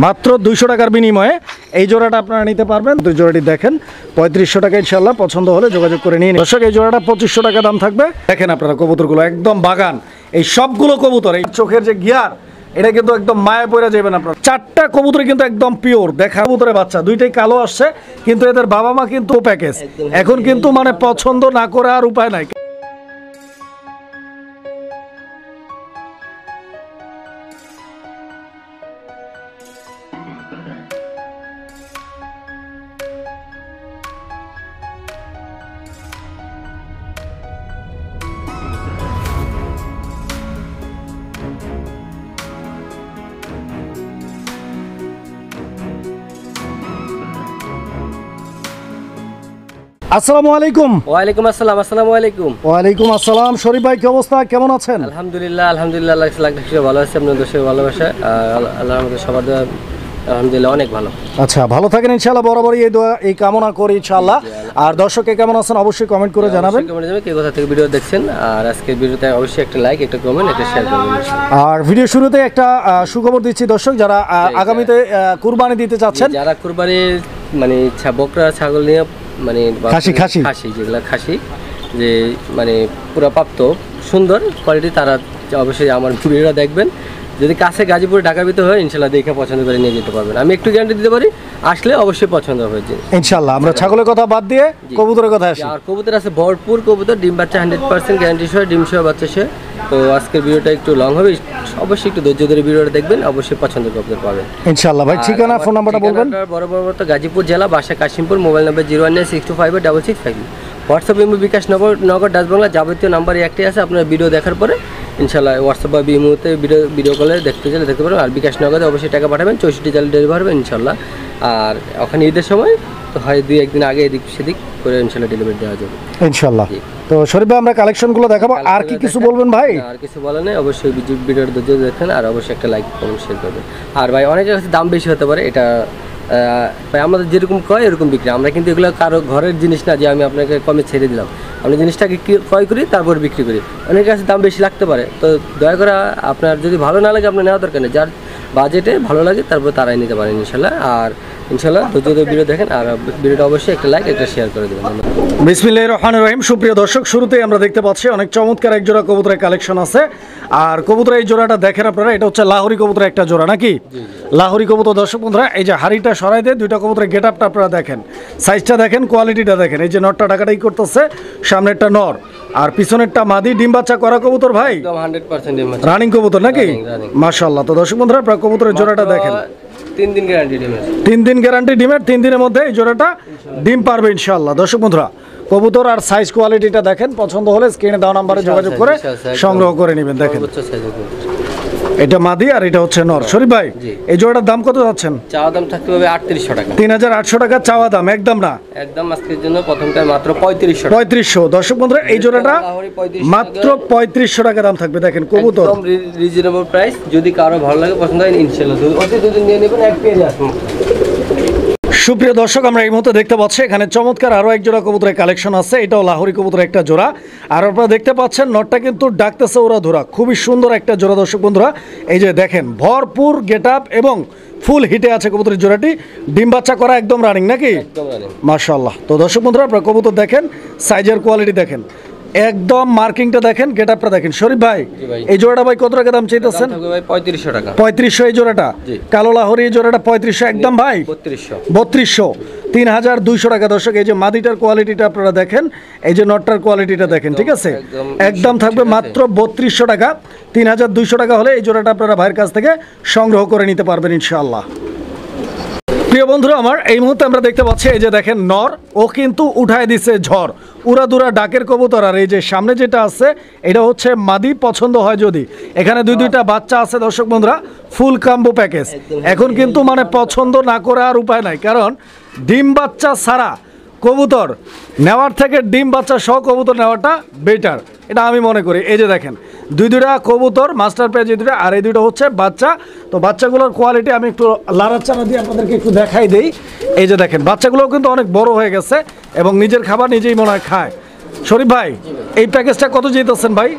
মাত্র 200 টাকার বিনিময়ে এই জোড়াটা আপনারা নিতে পারবেন। দুই জোড়াটি দেখেন 3500 টাকা, ইনশাআল্লাহ পছন্দ হলে যোগাযোগ করে নিন। দর্শক এই জোড়াটা 2500 টাকা দাম থাকবে। দেখেন আপনারা কবুতরগুলো একদম বাগান, এই সবগুলো কবুতর, এই চোখের যে গিয়ার এটা কিন্তু একদম মায়া পড়ে যাবেন আপনারা। 4টা কবুতর কিন্তু একদম পিওর দেখা কবুতরের বাচ্চা, দুইটাই কালো আসছে, কিন্তু এদের বাবা মা কিন্তু প্যাকেজ। এখন কিন্তু মানে পছন্দ না করে আর উপায় নাই। আসসালামু আলাইকুম। ওয়ালাইকুম আসসালাম। আসসালামু আলাইকুম। ওয়ালাইকুম আসসালাম। শরীফ ভাই কি অবস্থা, কেমন আছেন? আলহামদুলিল্লাহ আলহামদুলিল্লাহ, আল্লাহ ভালো আছে। আপনাদের দোষের ভালোবাসা আল্লাহর আমাদের সবার দোয়া আলহামদুলিল্লাহ অনেক ভালো। আচ্ছা, ভালো থাকেন ইনশাআল্লাহ, বরাবরই এই দোয়া এই কামনা করি ইনশাআল্লাহ। আর দর্শকে কেমন আছেন অবশ্যই কমেন্ট করে জানাবেন। কমেন্ট যাবে কে কোথা থেকে ভিডিও দেখছেন, আর আজকের ভিডিওতে অবশ্যই একটা লাইক, একটা কমেন্ট, একটা শেয়ার করবেন। আর ভিডিও শুরুতে একটা সুখবর দিচ্ছি দর্শক, যারা আগামীতে কুরবানি দিতে চাচ্ছেন, যারা কুরবানি মানে বকরা ছাগল নিয়ে মানে খাসি যেগুলা খাসি যে মানে পুরো প্রাপ্ত সুন্দর কোয়ালিটি, তারা অবশ্যই আমার ভিডিওটা দেখবেন। যদি কাছে গাজীপুর ঢাকার ভিতরে হয় ইনশাল্লাহ দেখে পছন্দ করে নিয়ে যেতে পারবেন। আমি একটু গ্যারান্টি দিতে পারি, আসলে অবশ্যই পছন্দ হবে ইনশাল্লাহ। আমরা ছাগলের কথা বাদ দিয়ে কবুতরের কথা আসি। আর কবুতর আছে ভরপুর কবুতর, ডিম বাচ্চা 100% গ্যারান্টি সহ, ডিম সহ বাচ্চা সহ। তো আজকের ভিডিওটা একটু লং হবে, অবশ্যই একটু ধৈর্য ধরে ভিডিওটা দেখবেন, অবশ্যই পছন্দ করতে পারবেন ইনশাআল্লাহ। ভাই ঠিকানা ফোন নাম্বারটা বলবেন। বরাবর গাজীপুর জেলা, বাসা Kashimpur, mobile number 019625665। WhatsApp Imo bKash Nagad Dutch Bangla, যাবতীয় নাম্বার একটাই আছে। আপনার ভিডিও দেখার পরে ইনশাআল্লাহ হোয়াটসঅ্যাপ বা ইমোতে ভিডিও কলে দেখতে চাইলে দেখতে পারবেন। আর বিকাশ নগদে অবশ্যই টাকা পাঠাবেন, 64 চাল ডেলিভারি হবে ইনশাআল্লাহ। আর ওখানে ঈদের সময় তো হয় 2-1 দিন আগে এদিক সেদিক করে ইনশাআল্লাহ ডেলিভারি দেওয়া যাবে ইনশাআল্লাহ। তো শরীফ ভাই আমরা কালেকশনগুলো দেখাবো, আর কিছু বলবেন ভাই? আর কিছু বলার নেই, অবশ্যই ভিডিওর ধৈর্য দেখেন, আর অবশ্যই একটা লাইক কমেন্ট শেয়ার করবেন। আর ভাই অনেকের কাছে দাম বেশি হতে পারে, এটা ভাই আমাদের যেরকম ক্রয় এরকম বিক্রি। আমরা কিন্তু এগুলো কারো ঘরের জিনিস না যে আমি আপনাকে কমে ছেড়ে দিলাম। আমরা জিনিসটাকে ক্রয় করি তারপর বিক্রি করি। অনেকের কাছে দাম বেশি লাগতে পারে, তো দয়া করে আপনার যদি ভালো না লাগে আপনার নেওয়া দরকার নেই। যার বাজেটে ভালো লাগে তারপর তারাই নিতে পারেন ইনশাল্লাহ। আর ইনশাল্লাহ ধৈর্য ভিডিও দেখেন, আর ভিডিওটা অবশ্যই একটা লাইক, একটা শেয়ার করে দেবেন। বিসমিল্লাহির রহমানির রহিম। সুপ্রিয় দর্শক, শুরুতেই আমরা দেখতে পাচ্ছি অনেক চমৎকার এক জোড়া কবুতরের কালেকশন আছে। আর কবুতরের এই জোড়াটা দেখেন আপনারা, এটা হচ্ছে লাহোরি কবুতরের একটা জোড়া নাকি? লাহোরি কবুতর। দর্শক বন্ধুরা, এই যে হাড়িটা সরাই দিয়ে দুইটা কবুতরের গেট আপটা আপনারা দেখেন, সাইজটা দেখেন, কোয়ালিটিটা দেখেন। এই যে নরটা টাকাটাই করতেছে, সামনেরটা নর আর পিছনেরটা মাদি, ডিম বাচ্চা করা কবুতর ভাই, একদম 100% ডিম বাচ্চা রানিং কবুতর নাকি? মাশাআল্লাহ। তো দর্শক বন্ধুরা, আপনারা কবুতরের জোড়াটা দেখেন, 3 দিন গ্যারান্টি ডিমের, 3 দিন গ্যারান্টি ডিমের, 3 দিনের মধ্যে এই জোড়াটা ডিম পারবে ইনশাআল্লাহ। দর্শক বন্ধুরা, কবুতর আর সাইজ কোয়ালিটিটা দেখেন, পছন্দ হলে স্ক্রিনে দেওয়া নাম্বারে যোগাযোগ করে সংগ্রহ করে নেবেন। দেখেন এটা মাদি আর এটা হচ্ছে নর। শরীফ ভাই এই জোড়াটার দাম কত যাচ্ছেন? চাওয়া দাম থাকতে হবে 3800 টাকা। 3800 টাকা চাওয়া দাম, একদম না? একদম আজকের জন্য প্রথমটা মাত্র 3500। 3500। দর্শক বন্ধুরা, এই জোড়াটা মাত্র 3500 টাকা দাম থাকবে। দেখেন কবুতর একদম রিজনেবল প্রাইস, যদি কারো ভালো লাগে পছন্দ হয় ইনশাআল্লাহ অতি দ্রুত নিয়ে নেবেন, এক পেজ আসুন। সুপ্রিয় দর্শক, আমরা এই মুহূর্তে দেখতে পাচ্ছি এখানে চমৎকার আরও এক জোড়া কবুতরের কালেকশন আছে। এটাও লাহোরি কবুতরের একটা জোড়া। আর আপনারা দেখতে পাচ্ছেন নটটা কিন্তু ডাকতেছে ওরা ধরা, খুবই সুন্দর একটা জোড়া। দর্শক বন্ধুরা, এই যে দেখেন ভরপুর গেট আপ এবং ফুল হিটে আছে কবুতরের জোড়াটি, ডিম বাচ্চা করা একদম রানিং নাকি? মাশাআল্লাহ। তো দর্শক বন্ধুরা, আপনারা কবুতর দেখেন, সাইজের কোয়ালিটি দেখেন, একদম মার্কিংটা দেখেন, গেট আপটা দেখেন। শরীফ ভাই এই জোড়াটা ভাই কত টাকা দাম চাইতেছেন? 3500 টাকা। 3500 এই জোড়াটা? কালো লাহোরি এই জোড়াটা 3500 একদম ভাই? 3200। 3200 টাকা। দর্শক এই যে মাদিটার কোয়ালিটিটা আপনারা দেখেন, এই যে নটটার কোয়ালিটিটা দেখেন, ঠিক আছে? একদম থাকবে মাত্র 3200 টাকা। 3200 টাকা হলে এই জোড়াটা আপনারা ভাইয়ের কাছ থেকে সংগ্রহ করে নিতে পারবেন ইনশাআল্লাহ। প্রিয় বন্ধুরা আমার, এই মুহূর্তে আমরা দেখতে পাচ্ছি এই যে দেখেন নর, ও কিন্তু উঠায় দিছে ঝড়, উড়াদুরা ডাকের কবুতর। আর এই যে সামনে যেটা আছে এটা হচ্ছে মাদি, পছন্দ হয় যদি। এখানে দুইটা বাচ্চা আছে দর্শক বন্ধুরা, ফুল কাম্বো প্যাকেজ। এখন কিন্তু মানে পছন্দ না করে আর উপায় নাই, কারণ ডিম বাচ্চা ছাড়া কবুতর নেওয়ার থেকে ডিম বাচ্চা সহ কবুতর নেওয়াটা বেটার, এটা আমি মনে করি। এই যে দেখেন দুইটা কবুতর মাস্টার পেজ, এই দুইটা, আর এই দুইটা হচ্ছে বাচ্চা। তো বাচ্চাগুলোর কোয়ালিটি আমি একটু লাড়াচাড়া দিয়ে আপনাদেরকে একটু দেখাই দেই। এই যে দেখেন বাচ্চাগুলোও কিন্তু অনেক বড় হয়ে গেছে এবং নিজের খাবার নিজেই মনে হয় খায়। শরীফ ভাই এই প্যাকেজটা কত যেতেছেন ভাই?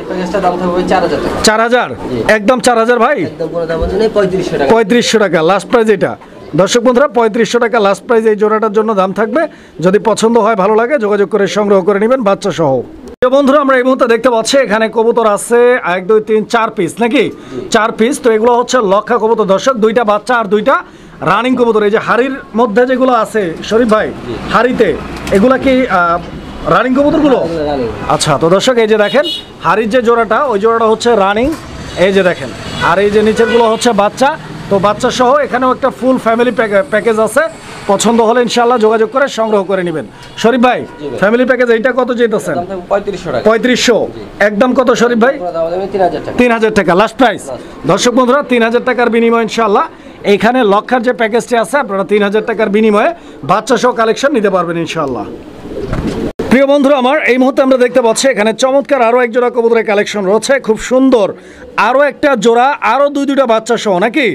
এই প্যাকেজটার দাম থাকবে 4000 টাকা। 4000 একদম 4000 ভাই, একদম কোনো দাম হচ্ছে না, 3500 টাকা। 3500 টাকা লাস্ট প্রাইস এটা। দর্শক বন্ধুরা 3500 টাকা লাস্ট প্রাইস এই জোড়াটার জন্য দাম থাকবে। যদি পছন্দ হয়, ভালো লাগে, যোগাযোগ করে সংগ্রহ করে নেবেন বাচ্চা সহ। তো বন্ধুরা আমরা এই মুহূর্তে দেখতে পাচ্ছি এখানে কবুতর আছে 1 2 3 4 পিস নাকি 4 পিস। তো এগুলো হচ্ছে লক্ষা কবুতর দর্শক, 2টা বাচ্চা আর 2টা রানিং কবুতর। এই যে হাড়ির মধ্যে যেগুলো আছে শরীফ ভাই, হাড়িতে এগুলা কি রানিং কবুতরগুলো? আচ্ছা, তো দর্শক এই যে দেখেন হাড়ির যে জোড়াটা, ওই জোড়াটা হচ্ছে রানিং, এই যে দেখেন। আর এই যে নিচেরগুলো হচ্ছে বাচ্চা। তো বাচ্চা সহ এখানেও একটা ফুল ফ্যামিলি প্যাকেজ আছে। পছন্দ হলে ইনশাআল্লাহ যোগাযোগ করে সংগ্রহ করে নেবেন। শরীফ ভাই ফ্যামিলি প্যাকেজ এইটা কত যেতেছেন? 3500 টাকা। 3500 একদম কত শরীফ ভাই? 3000 টাকা। 3000 টাকা লাস্ট প্রাইস। দর্শক বন্ধুরা 3000 টাকার বিনিময়ে ইনশাআল্লাহ এইখানে লক্ষার যে প্যাকেজটি আছে আপনারা 3000 টাকার বিনিময়ে বাচ্চা সহ কালেকশন নিতে পারবেন ইনশাআল্লাহ। প্রিয় বন্ধুরা আমার, এই মুহূর্তে আমরা দেখতে পাচ্ছি এখানে চমৎকার আরও এক জোড়া কবুতরের কালেকশন রয়েছে, খুব সুন্দর আরও একটা জোড়া, আরও দুইটা বাচ্চা সহ নাকি।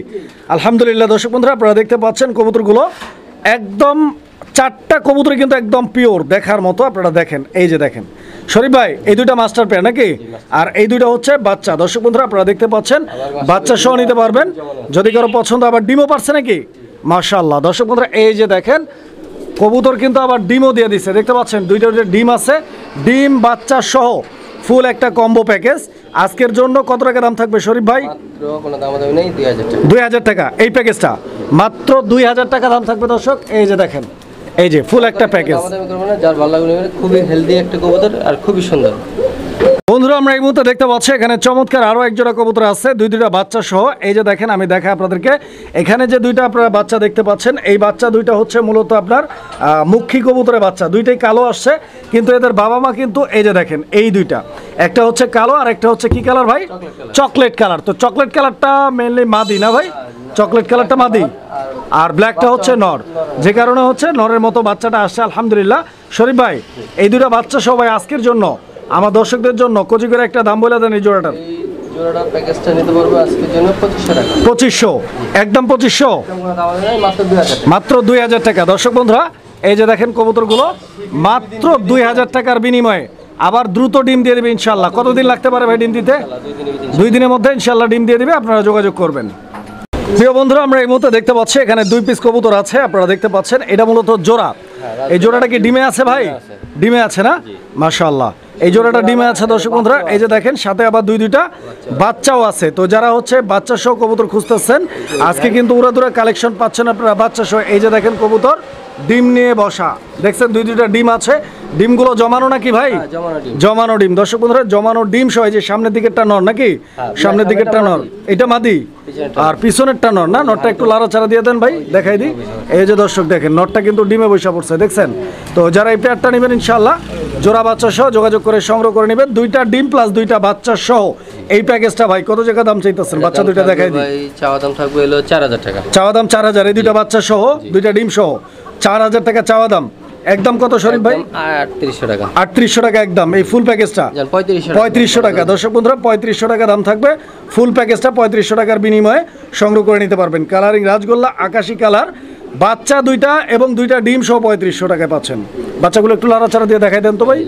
আলহামদুলিল্লাহ দর্শক বন্ধুরা আপনারা দেখতে পাচ্ছেন কবুতরগুলো একদম 4টা কবুতর কিন্তু একদম পিওর দেখার মতো। আপনারা দেখেন, এই যে দেখেন শরীফ ভাই, এই দুইটা মাস্টার পেয়ার নাকি, আর এই দুইটা হচ্ছে বাচ্চা। দর্শক বন্ধুরা আপনারা দেখতে পাচ্ছেন বাচ্চা সহ নিতে পারবেন যদি কারো পছন্দ। আবার ডিমও পারছে নাকি, মাশাআল্লাহ। দর্শক বন্ধুরা এই যে দেখেন কবুতর কিন্তু আবার ডিমও দিয়ে দিচ্ছে, দেখতে পাচ্ছেন দুইটা ডিম আছে, ডিম বাচ্চা সহ ফুল একটা কম্বো প্যাকেজ। আজকের জন্য কত টাকা দাম থাকবে শরীফ ভাই? মাত্র কোনো দাম নেই, 2000 টাকা। 2000 টাকা এই প্যাকেজটা, মাত্র 2000 টাকা দাম থাকবে দর্শক। এই যে দেখেন, এই যে ফুল একটা প্যাকেজ। যার ভালো লাগবে খুবই হেলদি একটা কবুতর আর খুবই সুন্দর। বন্ধুরা আমরা এই মুহূর্তে দেখতে পাচ্ছি এখানে চমৎকার আরও এক জোড়া কবুতর আছে, দুইটা বাচ্চা সহ। এই যে দেখেন, আমি দেখাই আপনাদেরকে, এখানে যে দুইটা আপনারা বাচ্চা দেখতে পাচ্ছেন, এই বাচ্চা দুইটা হচ্ছে মূলত আপনার মুখী কবুতরের বাচ্চা। দুইটাই কালো আসছে, কিন্তু এদের বাবা মা কিন্তু এই যে দেখেন এই দুইটা, একটা হচ্ছে কালো আর একটা হচ্ছে কি কালার ভাই? Chocolate colour. তো চকলেট কালারটা মেনলি মাদি না ভাই? চকলেট কালারটা মাদি আর ব্ল্যাকটা হচ্ছে নর, যে কারণে হচ্ছে নরের মতো বাচ্চাটা আসছে। আলহামদুলিল্লাহ শরীফ ভাই এই দুইটা বাচ্চা সবাই আজকের জন্য আমার দর্শকদের জন্য কোচি করে একটা দাম বলে দেন এই জোড়াটার। জোড়াটা প্যাকেজটা নিতে পারবো আজকের জন্য 2500 টাকা। 2500 একদম 2500 মাত্র 2000 টাকা। মাত্র 2000 টাকা। দর্শক বন্ধুরা এই যে দেখেন কবুতরগুলো মাত্র 2000 টাকার বিনিময়ে আবার দ্রুত ডিম দিয়ে দেবে ইনশাআল্লাহ। কতদিন লাগতে পারে ভাই ডিম দিতে? 2 দিনের মধ্যে ইনশাআল্লাহ ডিম দিয়ে দিবে, আপনারা যোগাযোগ করবেন। প্রিয় বন্ধুরা আমরা এই মুহূর্তে দেখতে পাচ্ছি এখানে 2 পিস কবুতর আছে, আপনারা দেখতে পাচ্ছেন এটা মূলত জোড়া। এই জোড়াটা কি ডিমে আছে ভাই? ডিমে আছে না, মাশাআল্লাহ এই জোড়াটা ডিমে আছে দর্শক বন্ধুরা। এই যে দেখেন সাথে আবার দুইটা বাচ্চাও আছে। তো যারা হচ্ছে বাচ্চা সহ কবুতর খুঁজতেছেন আজকে কিন্তু উড়াদুরা কালেকশন পাচ্ছেন আপনারা বাচ্চা সহ। এই যে দেখেন কবুতর ডিম নিয়ে বসা, দেখছেন দুইটা ডিম আছে। ডিমগুলো জমানো নাকি ভাই? জমানো ডিম দর্শক বন্ধুরা, জমানো ডিম সহ। এই যে সামনের দিকেরটা নর নাকি, সামনের দিকেরটা নর, এটা মাদি আর পিছনেরটা নর না। নরটা একটু লাড়াচাড়া দিয়ে দেন ভাই, দেখাই দিই। এই যে দর্শক দেখেন নরটা কিন্তু ডিমে বসা পড়ছে, দেখছেন। তো যারা এই পেয়ারটা নেবেন ইনশাআল্লাহ জোড়া বাচ্চা সহ যোগাযোগ করে সংগ্রহ করে নেবেন। 2টা ডিম প্লাস 2টা বাচ্চা সহ এই প্যাকেজটা ভাই কত টাকা দাম চাইতেছেন? বাচ্চা দুইটা দেখাই দিই। ভাই চাওয়া দাম থাকবে হলো 4000 টাকা। চাওয়া দাম 4000, এই 2টা বাচ্চা সহ 2টা ডিম সহ 4000 টাকা চাওয়া দাম। একদম কত শরীফ ভাই? 3800 টাকা। 3800 টাকা একদম এই ফুল প্যাকেজটা। 3500 টাকা দর্শক বন্ধুরা, 3500 টাকা দাম থাকবে ফুল প্যাকেজটা। 3500 টাকার বিনিময়ে সংগ্রহ করে নিতে পারবেন। কালারিং রাজগোল্লা আকাশি কালার, বাচ্চা 2টা এবং 2টা ডিম সহ 3500 টাকায় পাচ্ছেন। বাচ্চাগুলো একটু লাড়াচাড়া দিয়ে দেখাই দেন তো ভাই।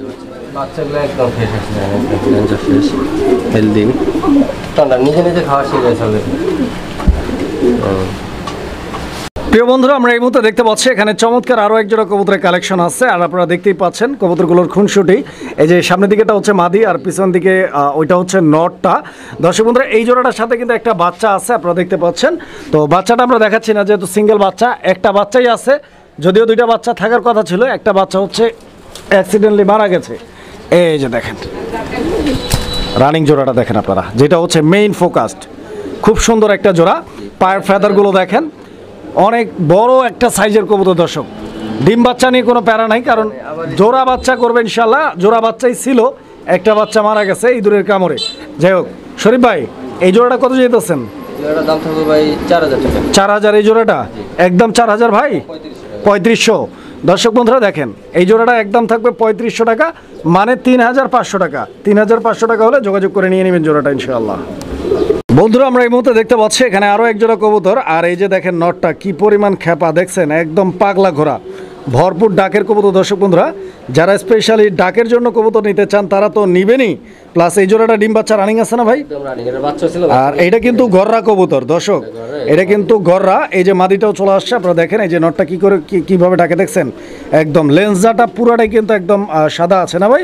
বাচ্চাগুলো একদম ফ্রেশ আছে, একদম ফ্রেশ হেলদি, ঠান্ডা নিজে নিজে খাওয়া শিখে গেছে অলরেডি। প্রিয় বন্ধুরা আমরা এই মুহূর্তে দেখতে পাচ্ছি এখানে চমৎকার আরও এক জোড়া কবুতরের কালেকশন আছে, আর আপনারা দেখতেই পাচ্ছেন কবুতরগুলোর খুনসুটি। এই যে সামনের দিকেটা হচ্ছে মাদি আর পিছন দিকে ওইটা হচ্ছে নটটা। দর্শক বন্ধুরা এই জোড়াটার সাথে কিন্তু একটা বাচ্চা আছে, আপনারা দেখতে পাচ্ছেন। তো বাচ্চাটা আমরা দেখাচ্ছি না যেহেতু সিঙ্গেল বাচ্চা, একটা বাচ্চাই আছে, যদিও 2টা বাচ্চা থাকার কথা ছিল, একটা বাচ্চা হচ্ছে অ্যাক্সিডেন্টলি মারা গেছে। এই যে দেখেন রানিং জোড়াটা দেখেন আপনারা, যেটা হচ্ছে মেইন ফোকাসড, খুব সুন্দর একটা জোড়া। পায়ের ফেদারগুলো দেখেন, অনেক বড় একটা সাইজের কবুতর দর্শক। ডিম বাচ্চা নিয়ে কোনো প্যারা নাই, কারণ জোড়া বাচ্চা করবে ইনশাল্লাহ। জোড়া বাচ্চাই ছিল, একটা বাচ্চা মারা গেছে ইঁদুরের কামড়ে। যাই হোক শরীফ ভাই এই জোড়াটা কত যেতেছেন? জোড়াটার দাম থাকবে ভাই 4000 টাকা। 4000 এই জোড়াটা একদম 4000 ভাই। 3500 দর্শক বন্ধুরা দেখেন এই জোড়াটা একদম থাকবে 3500 টাকা, মানে 3500 টাকা। 3500 টাকা হলে যোগাযোগ করে নিয়ে নেবেন জোড়াটা ইনশাআল্লাহ। বন্ধুরা আমরা এই মুহূর্তে দেখতে পাচ্ছি এখানে আরও এক জোড়া কবুতর, আর এই যে দেখেন নটটা কি পরিমাণ খেপা, দেখছেন একদম পাগলা ঘোড়া। ভরপুর ডাকের কবুতর দর্শক বন্ধুরা, যারা স্পেশালি ডাকের জন্য কবুতর নিতে চান তারা তো নিবেনই, প্লাস এই জোড়াটা ডিম বাচ্চা রানিং আছে না ভাই? একদম রানিং, এর বাচ্চা ছিল। আর এটা কিন্তু গররা কবুতর দর্শক, এটা কিন্তু গররা। এই যে মাদিটাও চলে আসছে, আপনারা দেখেন এই যে নটটা কি করে কিভাবে ডাকে দেখছেন, একদম লেন্সটা পুরাটাই কিন্তু একদম সাদা আছে না ভাই?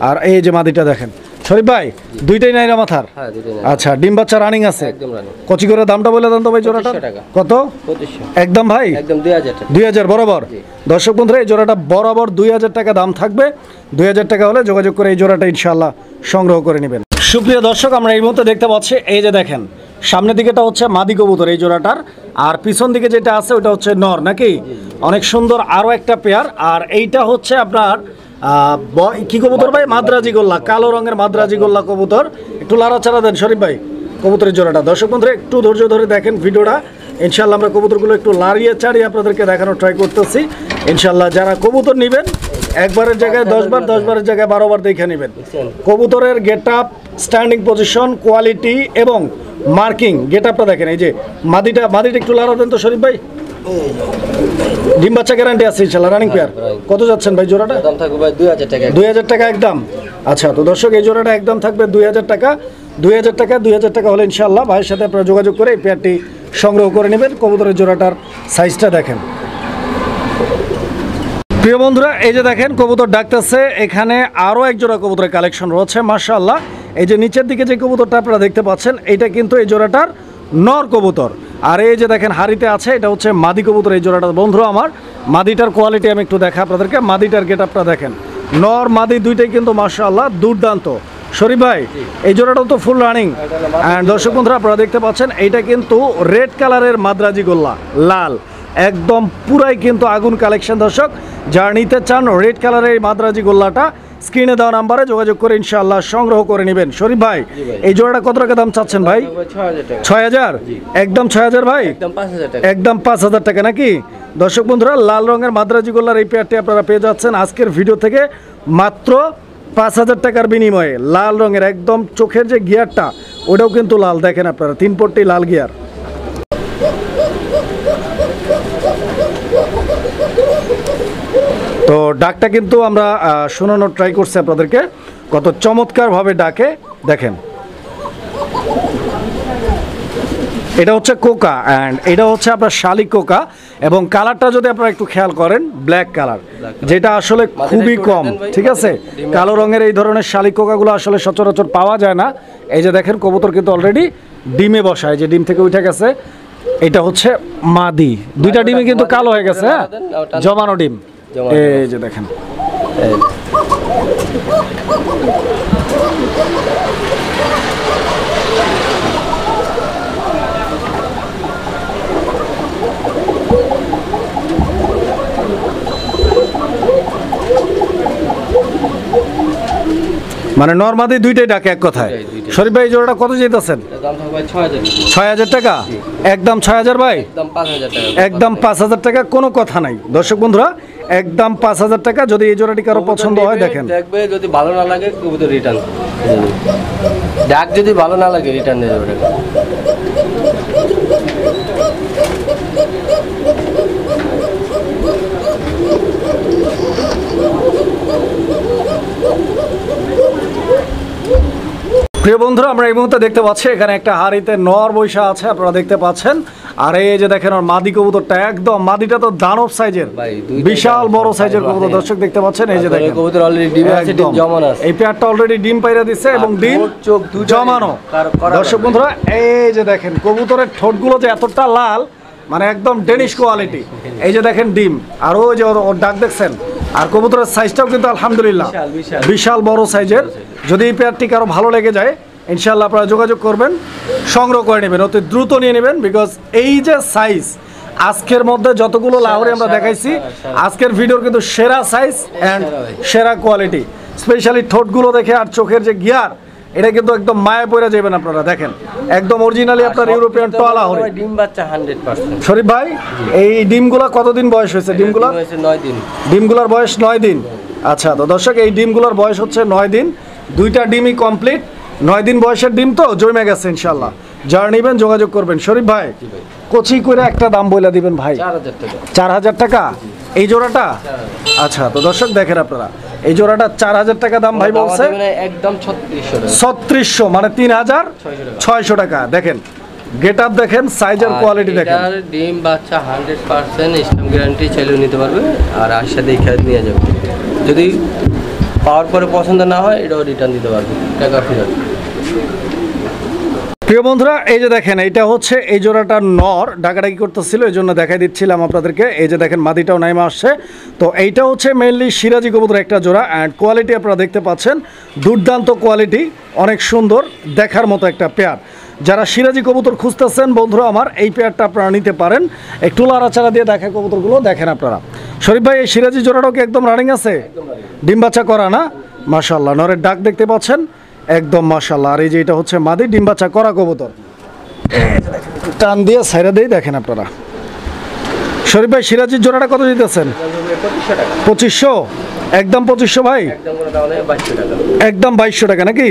আর এই যে মাদিটা দেখেন শরীফ ভাই, দুইটাই নাইরা মাথার। হ্যাঁ দুইটাই। আচ্ছা, ডিম বাচ্চা রানিং আছে একদম রানিং। কচি করে দামটা বলে দেন তো ভাই জোড়াটা 2500 টাকা। কত? 2500 একদম ভাই, একদম 2000 টাকা। 2000 বরাবর। দর্শক বন্ধুরা এই জোড়াটা বরাবর 2000 টাকা দাম থাকবে। 2000 টাকা হলে যোগাযোগ করে এই জোড়াটা ইনশাআল্লাহ সংগ্রহ করে নেবেন। সুপ্রিয় দর্শক, আমরা এই মুহূর্তে দেখতে পাচ্ছি এই যে দেখেন সামনের দিকেটা হচ্ছে মাদি কবুতর এই জোড়াটার, আর পিছন দিকে যেটা আছে ওটা হচ্ছে নর নাকি? অনেক সুন্দর আরো একটা পেয়ার। আর এইটা হচ্ছে আপনার কি কবুতর ভাই? মাদ্রাজি গোল্লা, কালো রঙের মাদ্রাজি গোল্লা কবুতর। একটু লাড়াচাড়া দেন শরীফ ভাই কবুতরের জোড়াটা। দর্শক বন্ধুরা একটু ধৈর্য ধরে দেখেন ভিডিওটা, ইনশাল্লাহ আমরা কবুতরগুলো একটু লাড়িয়ে চাড়িয়ে আপনাদেরকে দেখানোর ট্রাই করতেছি। ইনশাল্লাহ যারা কবুতর নেবেন একবারের জায়গায় 10 বার, 10 বারের জায়গায় 12 বার দেখে নেবেন। কবুতরের get up, standing position, quality এবং মার্কিং গেট আপটা দেখেন। এই যে মাদিটা একটু লাড়া দেন তো শরীফ ভাই। ডিম বাচ্চা গ্যারান্টি আছে ইনশাআল্লাহ, রানিং পেয়ার। কত যাচ্ছেন ভাই জোড়াটা? দাম থাকবে ভাই 2000 টাকা। 2000 টাকা একদম। আচ্ছা, তো দর্শক এই জোড়াটা একদম থাকবে 2000 টাকা। 2000 টাকা হলে ইনশাআল্লাহ ভাইয়ের সাথে আপনারা যোগাযোগ করে এই পেয়ারটি সংগ্রহ করে নেবেন। কবুতরের জোড়াটার সাইজটা দেখেন। প্রিয় বন্ধুরা এই যে দেখেন কবুতর ডাকতেছে, এখানে আরও এক জোড়া কবুতরের কালেকশন রয়েছে মাশাআল্লাহ। এই যে নিচের দিকে যে কবুতরটা আপনারা দেখতে পাচ্ছেন এটা কিন্তু এই জোড়াটার নর কবুতর। আর এই যে দেখেন হাড়িতে আছে এটা হচ্ছে মাদি কবুতর এই জোড়াটা। বন্ধুরা আমার মাদিটার কোয়ালিটি আমি একটু দেখা আপনাদেরকে, মাদিটার গেট আপটা দেখেন। নর মাদি দুইটাই কিন্তু মাশাআল্লাহ দুর্দান্ত। শরীফ ভাই এই জোড়াটাও তো ফুল রানিং। অ্যান্ড দর্শক বন্ধুরা আপনারা দেখতে পাচ্ছেন এইটা কিন্তু রেড কালারের মাদ্রাজি গোল্লা, লাল একদম পুরাই কিন্তু আগুন কালেকশন। দর্শক যারা নিতে চান রেড কালারের এই মাদ্রাজি গোল্লাটা স্ক্রিনে দেওয়া নাম্বারে যোগাযোগ করে ইনশাআল্লাহ সংগ্রহ করে নেবেন। শরীফ ভাই এই জোড়াটা কত টাকা দাম চাচ্ছেন ভাই? 6000 একদম 6000 ভাই, একদম 5000 টাকা নাকি? দর্শক বন্ধুরা লাল রঙের মাদ্রাজি গোল্লার এই পেয়ারটি আপনারা পেয়ে যাচ্ছেন আজকের ভিডিও থেকে মাত্র 5000 টাকার বিনিময়ে। লাল রঙের একদম চোখের যে গিয়ারটা ওটাও কিন্তু লাল, দেখেন আপনারা 3 পট্টি লাল গিয়ার। তো ডাকটা কিন্তু আমরা শোনানোর ট্রাই করছি আপনাদেরকে, কত চমৎকারভাবে ডাকে দেখেন। এটা হচ্ছে কোকা অ্যান্ড এটা হচ্ছে আপনার শালিক কোকা, এবং কালারটা যদি আপনারা একটু খেয়াল করেন ব্ল্যাক কালার, যেটা আসলে খুবই কম। ঠিক আছে, কালো রঙের এই ধরনের শালিক কোকাগুলো আসলে সচরাচর পাওয়া যায় না। এই যে দেখেন কবুতর কিন্তু অলরেডি ডিমে বসায়, যে ডিম থেকে উঠে গেছে। এটা হচ্ছে মাদি, দুইটা ডিমে কিন্তু কালো হয়ে গেছে, হ্যাঁ জমানো ডিম। এই যে দেখেন মানে নরমাদি দুইটাই ডাকে এক কথায়। শরীফ ভাই জোড়াটা কত যেতেছেন? 6000 টাকা একদম। 6000 ভাই একদম 5000 টাকা, কোনো কথা নাই। দর্শক বন্ধুরা একদম 5000 টাকা। যদি এই জোড়াটি কারো পছন্দ হয় দেখেন, দেখবে যদি ভালো না লাগে কবুতর রিটার্ন, ডাক যদি ভালো না লাগে রিটার্ন দিয়ে দেবে। প্রিয় বন্ধুরা আমরা এই মুহূর্তে দেখতে পাচ্ছি এখানে একটা হাড়িতে নর বৈশা আছে, আপনারা দেখতে পাচ্ছেন। আর এই যে দেখেন ওর মাদি কবুতরটা একদম, মাদিটা তো দানব সাইজের, বিশাল বড় সাইজের কবুতর। দর্শক দেখতে পাচ্ছেন এই যে দেখেন কবুতর অলরেডি ডিমে আছে, ডিম জমানো আছে। এই পেয়ারটা অলরেডি ডিম পাইরা দিচ্ছে এবং ডিম চোখ দুটো জমানো। দর্শক বন্ধুরা এই যে দেখেন কবুতরের ঠোঁটগুলো যে এতটা লাল, মানে একদম ডেনিশ কোয়ালিটি। এই যে দেখেন ডিম, আর ওই যে ওর ডাক দেখছেন। আর কবুতরের সাইজটাও কিন্তু আলহামদুলিল্লাহ বিশাল বড় সাইজের। যদি এই পেয়ারটি কারো ভালো লেগে যায় ইনশাআল্লাহ আপনারা যোগাযোগ করবেন, সংগ্রহ করে নেবেন, অতি দ্রুত নিয়ে নেবেন। বিকজ এই যে সাইজ আজকের মধ্যে যতগুলো লাহোরি আমরা দেখাইছি, আজকের ভিডিওর কিন্তু সেরা সাইজ অ্যান্ড সেরা কোয়ালিটি। স্পেশালি ঠোঁটগুলো দেখে আর চোখের যে গিয়ার, এটা কিন্তু একদম মায়া পড়ে যাবেন আপনারা। দেখেন একদম অরিজিনালি আপনার ইউরোপিয়ান টলা লাহোরি ডিম বাচ্চা 100%। শরীফ ভাই এই ডিমগুলা কতদিন বয়স হয়েছে? ডিমগুলা 9 দিন। ডিমগুলার বয়স 9 দিন। আচ্ছা, তো দর্শক এই ডিমগুলার বয়স হচ্ছে 9 দিন। দুইটা ডিমই কমপ্লিট, 9 দিন বয়সের ডিম তো জমে গেছে ইনশাল্লাহ। যারা নেবেন যোগাযোগ করবেন। শরীফ ভাই কচি করে একটা দাম বলে দিবেন ভাই। 4000 টাকা। 4000 টাকা এই জোড়াটা? আচ্ছা, তো দর্শক দেখেন আপনারা এই জোড়াটা 4000 টাকা দাম ভাই বলছে, একদম 3600 টাকা। 3600 মানে 3600 টাকা। দেখেন গেট আপ দেখেন, সাইজের কোয়ালিটি দেখেন। এটার ডিম বাচ্চা 100% স্ট্যাম্প গ্যারান্টি চাইলেও নিতে পারবে, আর আশা দেখে নিয়ে যাবে। যদি পাওয়ার পরে পছন্দ না হয় এটাও রিটার্ন দিতে পারবে, টাকা ফেরত। প্রিয় বন্ধুরা, এই যে দেখেন এইটা হচ্ছে এই জোড়াটা নর ডাকাডাকি করতেছিল, এই জন্য দেখাই দিচ্ছিলাম আপনাদেরকে। এই যে দেখেন মাদিটাও নাইমা আসছে। তো এইটা হচ্ছে মেইনলি সিরাজি কবুতর একটা জোড়া, অ্যান্ড কোয়ালিটি আপনারা দেখতে পাচ্ছেন দুর্দান্ত কোয়ালিটি, অনেক সুন্দর দেখার মতো একটা পেয়ার। যারা সিরাজি কবুতর খুঁজতেছেন বন্ধুরা আমার, এই পেয়ারটা আপনারা নিতে পারেন। একটু লাড়াচাড়া দিয়ে দেখে কবুতরগুলো দেখেন আপনারা। শরীফ ভাই, এই সিরাজি জোড়াটাও কি একদম রানিং আছে? ডিম বাচ্চা করা না? মাশাআল্লাহ, নরের ডাক দেখতে পাচ্ছেন একদম মাশাআল্লাহ। আর এই যে এটা হচ্ছে মাদি ডিম বাচ্চা করা কবুতর, টান দিয়ে সাইরা দিয়ে দেখেন আপনারা। শরীফ ভাই, সিরাজির জোড়াটা কত দিতেছেন? 2500, একদম 2500 ভাই, একদম 2200 টাকা নাকি?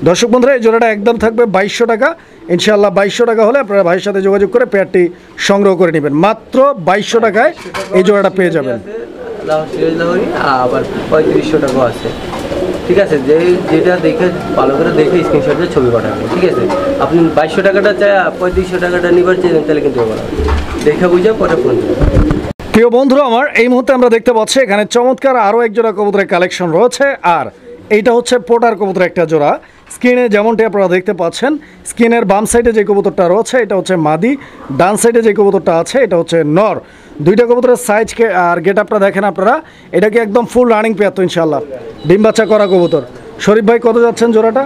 দর্শক বন্ধুরা, এই জোড়াটা একদম থাকবে 2200 টাকা। ইনশাআল্লাহ 2200 টাকা হলে আপনারা ভাইয়ের সাথে যোগাযোগ করে পেয়ারটি সংগ্রহ করে নেবেন। মাত্র 2200 টাকায় এই জোড়াটা পেয়ে যাবেন। আবার 3500 টাকা আছে, ঠিক আছে? যেটা দেখে ভালো করে দেখে স্ক্রিনশট দিয়ে ছবি পাঠাবেন, ঠিক আছে? আপনি 2200 টাকাটা চাই 3500 টাকাটা নিবার চাইছেন, তাহলে কিন্তু হবে না। দেখে বুঝে পরে ফোন করবেন। প্রিয় বন্ধুরা আমার, এই মুহূর্তে আমরা দেখতে পাচ্ছি এখানে চমৎকার আরও এক জোড়া কবুতরের কালেকশন রয়েছে। আর এইটা হচ্ছে পোটার কবুতর একটা জোড়া। স্ক্রিনে যেমনটি আপনারা দেখতে পাচ্ছেন, স্ক্রিনের বাম সাইডে যে কবুতরটা রয়েছে এটা হচ্ছে মাদি, ডান সাইডে যে কবুতরটা আছে এটা হচ্ছে নর। দুইটা কবুতরের সাইজকে আর গেট আপটা দেখেন আপনারা, এটা কি একদম ফুল রানিং পেয়ার তো ইনশাআল্লাহ, ডিম বাচ্চা করা কবুতর। শরীফ ভাই, কত যাচ্ছেন জোড়াটা?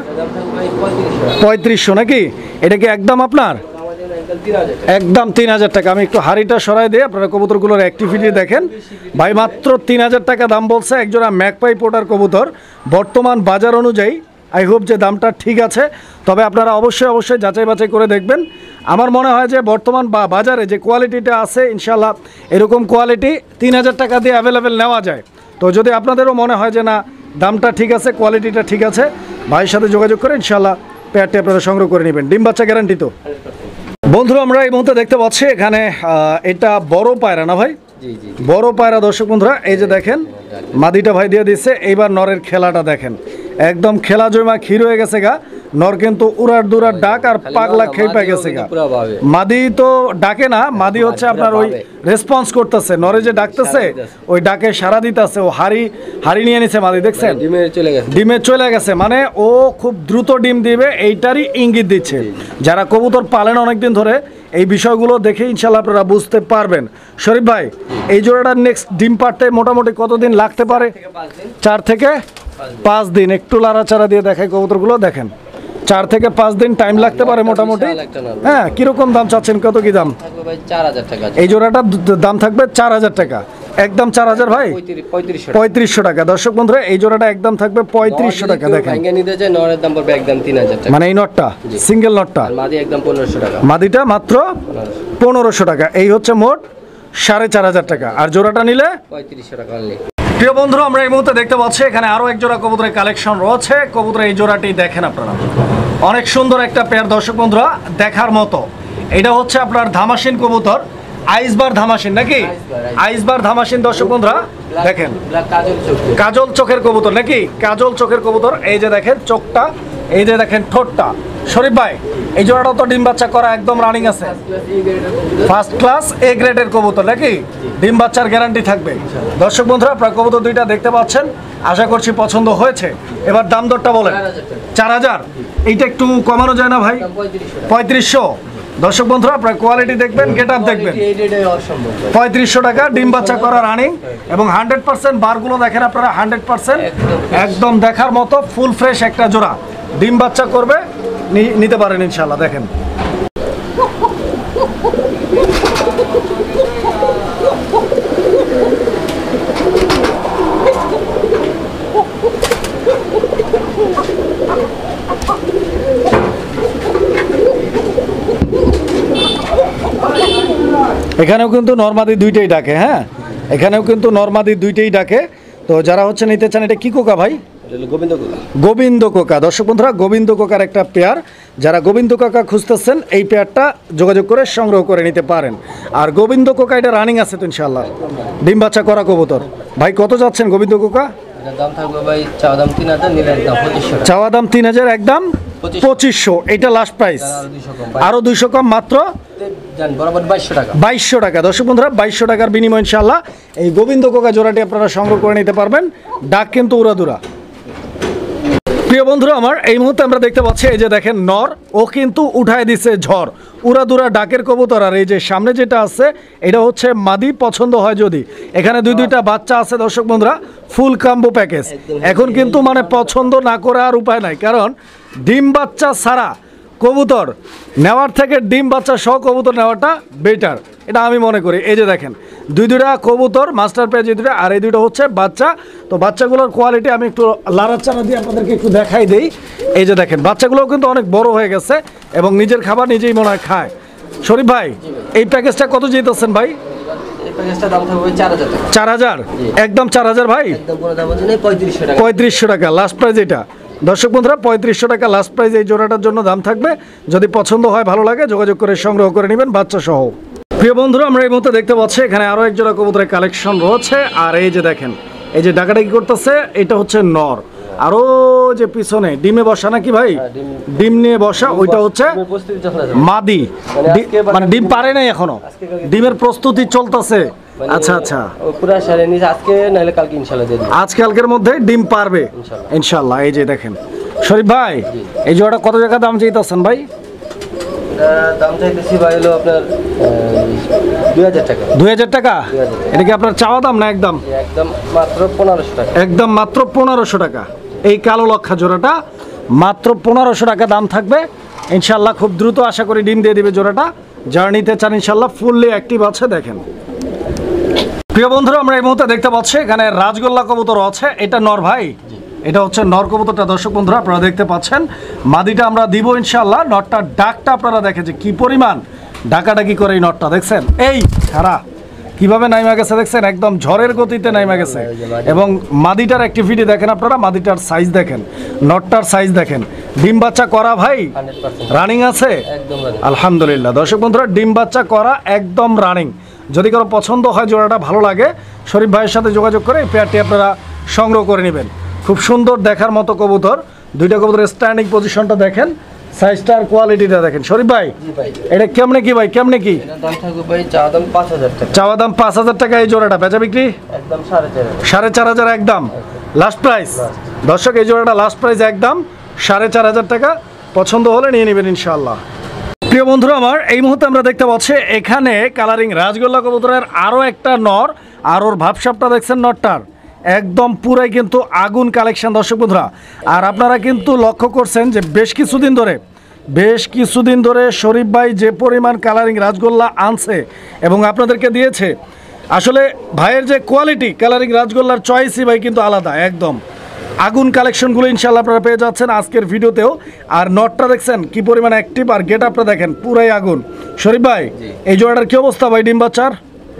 3500 নাকি? এটা কি একদম আপনার? একদম 3000 টাকা। আমি একটু হাড়িটা সরাই দিয়ে আপনারা কবুতরগুলোর অ্যাক্টিভিটি দেখেন। ভাই মাত্র 3000 টাকা দাম বলছে একজোড়া ম্যাকপাই পোটার কবুতর। বর্তমান বাজার অনুযায়ী আই হোপ যে দামটা ঠিক আছে, তবে আপনারা অবশ্যই যাচাই বাছাই করে দেখবেন। আমার মনে হয় যে বর্তমান বাজারে যে কোয়ালিটিটা আছে ইনশাআল্লাহ এরকম কোয়ালিটি 3000 টাকা দিয়ে অ্যাভেলেবেল নেওয়া যায়। তো যদি আপনাদেরও মনে হয় যে না দামটা ঠিক আছে, কোয়ালিটিটা ঠিক আছে, ভাইয়ের সাথে যোগাযোগ করে ইনশাআল্লাহ পেয়ারটি আপনারা সংগ্রহ করে নেবেন। ডিম বাচ্চা গ্যারান্টি তো? বন্ধুরা, আমরা এই মুহূর্তে দেখতে পাচ্ছি এখানে এটা বড় পায়রা না ভাই? বড় পায়রা। দর্শক বন্ধুরা, এই যে দেখেন মাদিটা ভাই দিয়ে দিচ্ছে। এইবার নরের খেলাটা দেখেন, একদম খেলা জমা ক্ষীর হয়ে গেছে গা। নর কিন্তু উড়ার দুরার ডাক আর পাগলা খেয়ে পেয়ে গেছে গা। মাদি তো ডাকে না, মাদি হচ্ছে আপনার ওই রেসপন্স করতেছে, নরে যে ডাকতেছে ওই ডাকে সারা দিতেছে। ও হাড়ি নিয়ে নিছে মাদি, দেখছেন ডিমে চলে গেছে, মানে ও খুব দ্রুত ডিম দিবে এইটারই ইঙ্গিত দিচ্ছে। যারা কবুতর পালেন অনেকদিন ধরে এই বিষয়গুলো দেখে ইনশাআল্লাহ আপনারা বুঝতে পারবেন। শরীফ ভাই, এই জোড়াটার নেক্সট ডিম পাড়তে মোটামুটি কতদিন লাগতে পারে? 4 থেকে 5 দিন। একটু লাড়াচাড়া দিয়ে দেখাই কবুতরগুলো দেখেন, 4 থেকে 5 দিন টাইম লাগতে পারে মোটামুটি। হ্যাঁ, কিরকম দাম চাচ্ছেন? কত কি দাম? 4000 টাকা। এই জোড়াটার দাম থাকবে 4000 টাকা, একদম 4000 ভাই, 3500 টাকা। দর্শক বন্ধুরা, এই জোড়াটা একদম থাকবে 3500 টাকা। দেখেন নিতে চাই নরের দাম পড়বে একদম 3000 টাকা, মানে এই নটটা সিঙ্গেল নটটা। মাদি একদম 1500 টাকা, মাদিটা মাত্র 1500 টাকা। এই হচ্ছে মোট 4500 টাকা। আর জোড়াটা নিলে 3500 টাকা অনলি। প্রিয় বন্ধুরা, আমরা এই মুহূর্তে দেখতে পাচ্ছি এখানে আরো এক জোড়া কবুতরের কালেকশন রয়েছে। কবুতরের এই জোড়াটি দেখেন আপনারা, অনেক সুন্দর একটা পেয়ার। দর্শক বন্ধুরা, দেখার মতো। এটা হচ্ছে আপনার ধামাসিন কবুতর, আইসবার ধামাসিন নাকি? আইসবার ধামাসিন। দর্শক বন্ধুরা দেখেন, কাজল চোখের কবুতর নাকি? কাজল চোখের কবুতর। এই যে দেখেন চোখটা, এই যে দেখেন ঠোঁটটা। শরীফ ভাই, এই জোড়াটা তো ডিম বাচ্চা করা একদম রানিং আছে, ফার্স্ট ক্লাস এ গ্রেডের কবুতর নাকি? ডিম বাচ্চার গ্যারান্টি থাকবে। দর্শক বন্ধুরা, আপনারা কবুতর দুইটা দেখতে পাচ্ছেন, আশা করছি পছন্দ হয়েছে। এবার দাম দরটা বলেন। 4000। এইটা একটু কমানো যায় না ভাই? 3500। দর্শক বন্ধুরা, আপনারা কোয়ালিটি দেখবেন, গেট আপ দেখবেন। 3500 টাকা ডিম বাচ্চা করা রানিং, এবং 100% বারগুলো দেখেন আপনারা, 100% একদম দেখার মতো ফুল ফ্রেশ একটা জোড়া। ডিম বাচ্চা করবে, নিতে পারেন ইনশাআল্লাহ। দেখেন এখানেও কিন্তু নরমাদি দুইটাই ডাকে। হ্যাঁ, এখানেও কিন্তু নরমাদি দুইটাই ডাকে। তো যারা হচ্ছে নিতে চান, এটা কি কোকা ভাই? গোবিন্দ কোকা। গোবিন্দ কোকা, দর্শক বন্ধুরা গোবিন্দ কোকার একটা পেয়ার, যারা গোবিন্দ কোকা খুঁজতেছেন এই পেয়ারটা যোগাযোগ করে সংগ্রহ করে নিতে পারেন। আর গোবিন্দ কোকা এটা রানিং আছে তো ইনশাআল্লাহ, ডিম বাচ্চা করা কবুতর। ভাই কত যাচ্ছেন গোবিন্দ কোকা? এটার দাম থাকবে ভাই চাওয়া দাম 3000, নিলে একদম 2500 চাওয়া দাম 3000, একদম 2500, এটা লাস্ট প্রাইস। আরো 200 কম, মাত্র জান বরাবর 2200 টাকা। 2200 টাকা। দর্শক বন্ধুরা 2200 টাকার বিনিময় ইনশাআল্লাহ এই গোবিন্দ কোকা জোড়াটি আপনারা সংগ্রহ করে নিতে পারবেন। ডাক কিন্তু উড়াদুরা। প্রিয় বন্ধুরা আমার, এই মুহূর্তে আমরা দেখতে পাচ্ছি এই যে দেখেন নর, ও কিন্তু উঠায় দিছে ঝড়, উড়াদুরা ডাকের কবুতর। আর এই যে সামনে যেটা আছে এটা হচ্ছে মাদি, পছন্দ হয় যদি। এখানে দুইটা বাচ্চা আছে দর্শক বন্ধুরা, ফুল কাম্বো প্যাকেজ। এখন কিন্তু মানে পছন্দ না করে আর উপায় নাই, কারণ ডিম বাচ্চা ছাড়া কবুতর নেওয়ার থেকে ডিম বাচ্চা সহ কবুতর নেওয়াটা বেটার, এটা আমি মনে করি। এই যে দেখেন দুইটা কবুতর মাস্টার পেয়ার, যে দুটো, আর এই দুটো হচ্ছে বাচ্চা। তো বাচ্চাগুলোর কোয়ালিটি আমি একটু লাড়াচাড়া দিয়ে আপনাদেরকে একটু দেখাই দেই। এই যে দেখেন বাচ্চাগুলোও কিন্তু অনেক বড় হয়ে গেছে এবং নিজের খাবার নিজেই মনে হয় খায়। শরীফ ভাই এই প্যাকেজটা কত যেতেছেন ভাই? এই প্যাকেজটার দাম থাকবে 4000 টাকা। 4000, একদম 4000 ভাই, একদম কোনো দাম হচ্ছে না 3500 টাকা। 3500 টাকা লাস্ট প্রাইস এটা। দর্শক বন্ধুরা 3500 টাকা লাস্ট প্রাইস এই জোড়াটার জন্য দাম থাকবে। যদি পছন্দ হয়, ভালো লাগে, যোগাযোগ করে সংগ্রহ করে নেবেন বাচ্চা সহ। প্রিয় বন্ধুরা আমরা এই মুহূর্তে দেখতে পাচ্ছি এখানে আরো এক জোড়া কবুতরের কালেকশন রয়েছে। আর এই যে দেখেন এই যে ডাকাডাকি করতেছে, এটা হচ্ছে নর। আরো যে পিছনে ডিমে বসা নাকি ভাই, ডিম নিয়ে বসা, ওইটা হচ্ছে মাদি। মানে ডিম পারে নাই এখনো, ডিমের প্রস্তুতি চলতেছে। আচ্ছা আচ্ছা, পুরো সারে নিয়ে আজকে নাহলে কালকে ইনশাআল্লাহ দিয়ে দিই। আজ কালকের মধ্যে ডিম পারবে ইনশাআল্লাহ। এই যে দেখেন শরীফ ভাই এই জোড়াটা কত টাকা দাম চাইতেছেন ভাই? দাম চাইতেছি ভাই হলো আপনার 2000 টাকা। 2000 টাকা? এটা কি আপনার চাওয়া দাম না একদম? একদম মাত্র 1500 টাকা। একদম মাত্র 1500 টাকা। এই কালো লক্ষা জোড়াটা মাত্র 1500 টাকা দাম থাকবে ইনশাআল্লাহ। খুব দ্রুত আশা করি ডিম দিয়ে দিবে জোড়াটা। যারা নিতে চান ইনশাআল্লাহ ফুললি অ্যাক্টিভ আছে। দেখেন প্রিয় বন্ধুরা আমরা এই মুহূর্তে দেখতে পাচ্ছি এখানে রাজগোল্লা কবুতর আছে, এটা নর ভাই, এটা হচ্ছে নর কবুতরটা। দর্শক বন্ধুরা আপনারা দেখতে পাচ্ছেন, মাদিটা আমরা দিব ইনশাআল্লাহ। নটটার ডাকটা আপনারা দেখেন যে কি পরিমাণ ডাকাডাকি করে এই নটটা, দেখছেন এই খারা কিভাবে নাইমা গেছে, দেখছেন একদম ঝড়ের গতিতে নাইমা গেছে। এবং মাদিটার অ্যাক্টিভিটি দেখেন আপনারা, মাদিটার সাইজ দেখেন, নটটার সাইজ দেখেন। ডিম বাচ্চা করা ভাই, 100% রানিং আছে একদম রানিং। আলহামদুলিল্লাহ। দর্শক বন্ধুরা ডিম বাচ্চা করা একদম রানিং। যদি কারো পছন্দ হয়, জোড়াটা ভালো লাগে, শরীফ ভাইয়ের সাথে যোগাযোগ করে এই পেয়ারটি আপনারা সংগ্রহ করে নেবেন। খুব সুন্দর দেখার মতো কবুতর, দুইটা কবুতরের স্ট্যান্ডিং পজিশনটা দেখেন, সাইজটা আর কোয়ালিটিটা দেখেন। শরীফ ভাই এটা কেমনে কি ভাই, কেমনে কি দাম থাকবে ভাই? চাওয়া দাম 5000 টাকা। চাওয়া দাম 5000 টাকা এই জোড়াটা, বেচা বিক্রি একদম 4500। 4500 একদম লাস্ট প্রাইস। দর্শক এই জোড়াটা লাস্ট প্রাইস একদম 4500 টাকা। পছন্দ হলে নিয়ে নেবেন ইনশাআল্লাহ। প্রিয় বন্ধুরা আমার, এই মুহূর্তে আমরা দেখতে পাচ্ছি এখানে কালারিং রাজগোল্লা কবুতরের আরও একটা নর। আর ওর ভাবসাবটা দেখছেন নটটার, একদম পুরাই কিন্তু আগুন কালেকশন দর্শক বন্ধুরা। আর আপনারা কিন্তু লক্ষ্য করছেন যে বেশ কিছুদিন ধরে শরীফ ভাই যে পরিমাণ কালারিং রাজগোল্লা আনছে এবং আপনাদেরকে দিয়েছে, আসলে ভাইয়ের যে কোয়ালিটি কালারিং রাজগোল্লার চয়েসই ভাই কিন্তু আলাদা একদম। আগুন কালেকশনগুলো ইনশাআল্লাহ আপনারা পেয়ে যাচ্ছেন আজকের ভিডিওতেও। আর নটটা দেখছেন কি পরিমাণ অ্যাক্টিভ, আর গেট আপটা দেখেন পুরাই আগুন। শরীফ ভাই এই জোড়াটার কি অবস্থা ভাই ডিম বাচ্চার?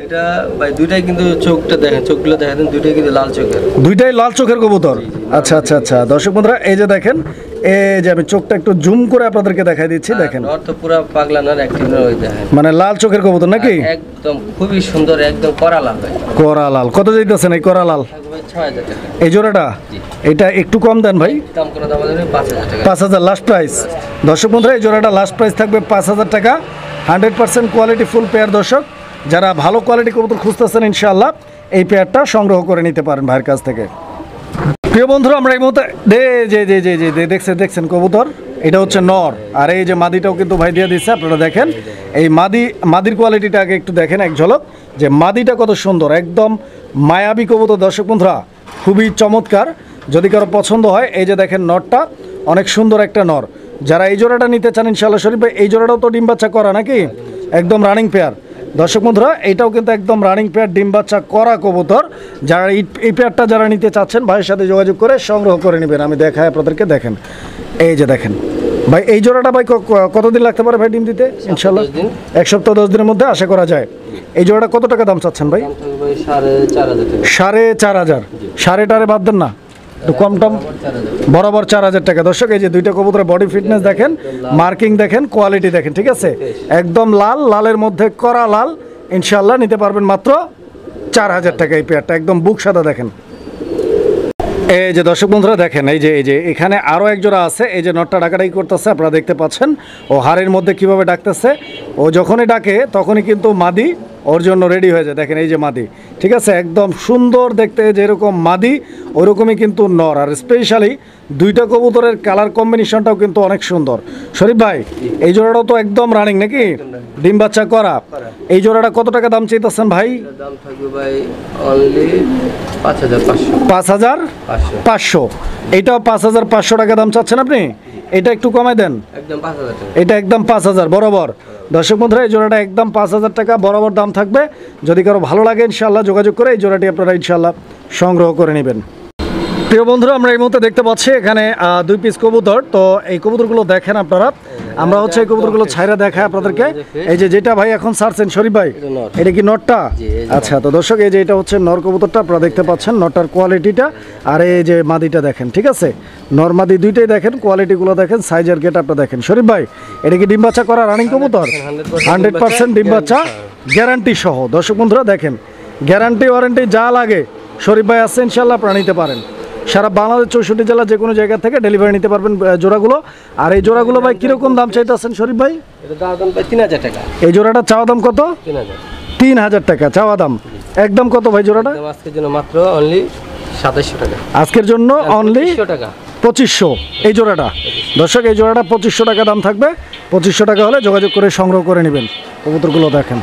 এটা ভাই দুইটাই কিন্তু চোখটা দেখেন, চোখগুলো দেখেন, দুইটাই কিন্তু লাল চোখের, দুইটাই লাল চোখের কবুতর। আচ্ছা আচ্ছা আচ্ছা, দর্শক বন্ধুরা এই যে দেখেন, এই যে আমি চোখটা একটু জুম করে আপনাদেরকে দেখাই দিচ্ছি, দেখেন নর তো পুরো পাগলা নর, অ্যাক্টিভ নর, ওই দেখেন মানে লাল চোখের কবুতর নাকি? একদম খুবই সুন্দর, একদম করা লাল ভাই। করা লাল কত যাইতেছেন এই করা লাল? থাকবে 6000 টাকা এই জোড়াটা। এটা একটু কম দেন ভাই, দাম কোনো দাম হবে 5000 টাকা। 5000 লাস্ট প্রাইস। দর্শক বন্ধুরা এই জোড়াটা লাস্ট প্রাইস থাকবে 5000 টাকা। 100% কোয়ালিটি ফুল পেয়ার। দর্শক যারা ভালো কোয়ালিটি কবুতর খুঁজতেছেন ইনশাআল্লাহ এই পেয়ারটা সংগ্রহ করে নিতে পারেন ভাইয়ের কাছ থেকে। প্রিয় বন্ধুরা আমরা এই মুহূর্তে দেখছেন কবুতর, এটা হচ্ছে নর। আর এই যে মাদিটাও কিন্তু ভাই দিয়ে দিচ্ছে, আপনারা দেখেন এই মাদির কোয়ালিটিটা আগে একটু দেখেন এক ঝলক, যে মাদিটা কত সুন্দর, একদম মায়াবী কবুতর। দর্শক বন্ধুরা খুবই চমৎকার। যদি কারো পছন্দ হয়, এই যে দেখেন নরটা অনেক সুন্দর একটা নর। যারা এই জোড়াটা নিতে চান ইনশাআল্লাহ শরীফ ভাই, এই জোড়াটাও তো ডিম বাচ্চা করা নাকি, একদম রানিং পেয়ার। দর্শক বন্ধুরা এইটাও কিন্তু একদম রানিং পেয়ার, ডিম বাচ্চা করা কবুতর। যারা এই পেয়ারটা যারা নিতে চাচ্ছেন ভাইয়ের সাথে যোগাযোগ করে সংগ্রহ করে নেবেন। আমি দেখাই আপনাদেরকে, দেখেন এই যে দেখেন ভাই এই জোড়াটা ভাই কতদিন লাগতে পারে ভাই ডিম দিতে? ইনশাআল্লাহ 1 সপ্তাহ 10 দিনের মধ্যে আশা করা যায়। এই জোড়াটা কত টাকা দাম চাচ্ছেন ভাই? 4500 টাকা। 4500। 4.5 সাড়ে টারে বাদ দেন না? একটু কম টম বরাবর 4000 টাকা। দর্শক এই যে দুইটা কবুতরের বডি ফিটনেস দেখেন, মার্কিং দেখেন, কোয়ালিটি দেখেন, ঠিক আছে, একদম লাল, লালের মধ্যে কড়া লাল, ইনশাল্লাহ নিতে পারবেন মাত্র 4000 টাকা এই পেয়ারটা, একদম বুক সাদা দেখেন। এই যে দর্শক বন্ধুরা দেখেন, এই যে এখানে আরও এক জোড়া আছে, এই যে নটটা ডাকাডাকি করতেছে, আপনারা দেখতে পাচ্ছেন ও হাড়ের মধ্যে কিভাবে ডাকতেছে। ও যখনই ডাকে তখনই কিন্তু মাদি ওর জন্য রেডি হয়ে যায়। দেখেন এই যে মাদি, ঠিক আছে, একদম সুন্দর দেখতে, যেরকম মাদি ওরকমই কিন্তু নর। আর স্পেশালি দুইটা কবুতরের কালার কম্বিনেশনটাও কিন্তু অনেক সুন্দর। শরীফ ভাই এই জোড়াটাও তো একদম রানিং নাকি, ডিম বাচ্চা করা। এই জোড়াটা কত টাকা দাম চাইতেছেন ভাই? দাম থাকবে ভাই অনলি 5500। 5500। এইটাও 5500 টাকা দাম চাচ্ছেন আপনি? এটা একটু কমাই দেন, একদম 5000 টাকা। এটা একদম 5000 বরাবর। দর্শক বন্ধুরা এই জোড়াটা একদম 5000 টাকা বরাবর দাম থাকবে। যদি কারো ভালো লাগে ইনশাআল্লাহ যোগাযোগ করে এই জোড়াটি আপনারা ইনশাআল্লাহ সংগ্রহ করে নেবেন। প্রিয় বন্ধুরা আমরা এই মুহূর্তে দেখতে পাচ্ছি এখানে 2 পিস কবুতর। তো এই কবুতরগুলো দেখেন আপনারা, আমরা হচ্ছে এই কবুতরগুলো ছাইরা দেখাই আপনাদেরকে। এই যে যেটা ভাই এখন ছাড়ছেন শরীফ ভাই, এটা কি নটটা? আচ্ছা, তো দর্শক এই যে এটা হচ্ছে নর কবুতরটা, আপনারা দেখতে পাচ্ছেন নটটার কোয়ালিটিটা। আর এই যে মাদিটা দেখেন, ঠিক আছে, নর মাদি দুইটাই দেখেন, কোয়ালিটিগুলো দেখেন, সাইজের গেটআপটা দেখেন। শরীফ ভাই এটা কি ডিম বাচ্চা করা রানিং কবুতর? 100% ডিম বাচ্চা গ্যারান্টি সহ। দর্শক বন্ধুরা দেখেন, গ্যারান্টি ওয়ারেন্টি যা লাগে শরীফ ভাই আছে ইনশাআল্লাহ, আপনারা নিতে পারেন। সারা বাংলাদেশ 64 জেলা যে কোনো জায়গা থেকে ডেলিভারি নিতে পারবেন জোড়াগুলো। আর এই জোড়াগুলো ভাই কিরকম দাম চাইতেছেন শরীফ ভাই? এটা দাম ভাই 3000 টাকা। এই জোড়াটা চাওয়া দাম কত? 3000 টাকা চাওয়া দাম। একদম কত ভাই জোড়াটা? আজকের জন্য মাত্র অনলি 2700 টাকা। আজকের জন্য অনলি 2500 টাকা। 2500 এই জোড়াটা। দর্শক এই জোড়াটা 2500 টাকা দাম থাকবে। 2500 টাকা হলে যোগাযোগ করে সংগ্রহ করে নেবেন। কবুতরগুলো দেখেন।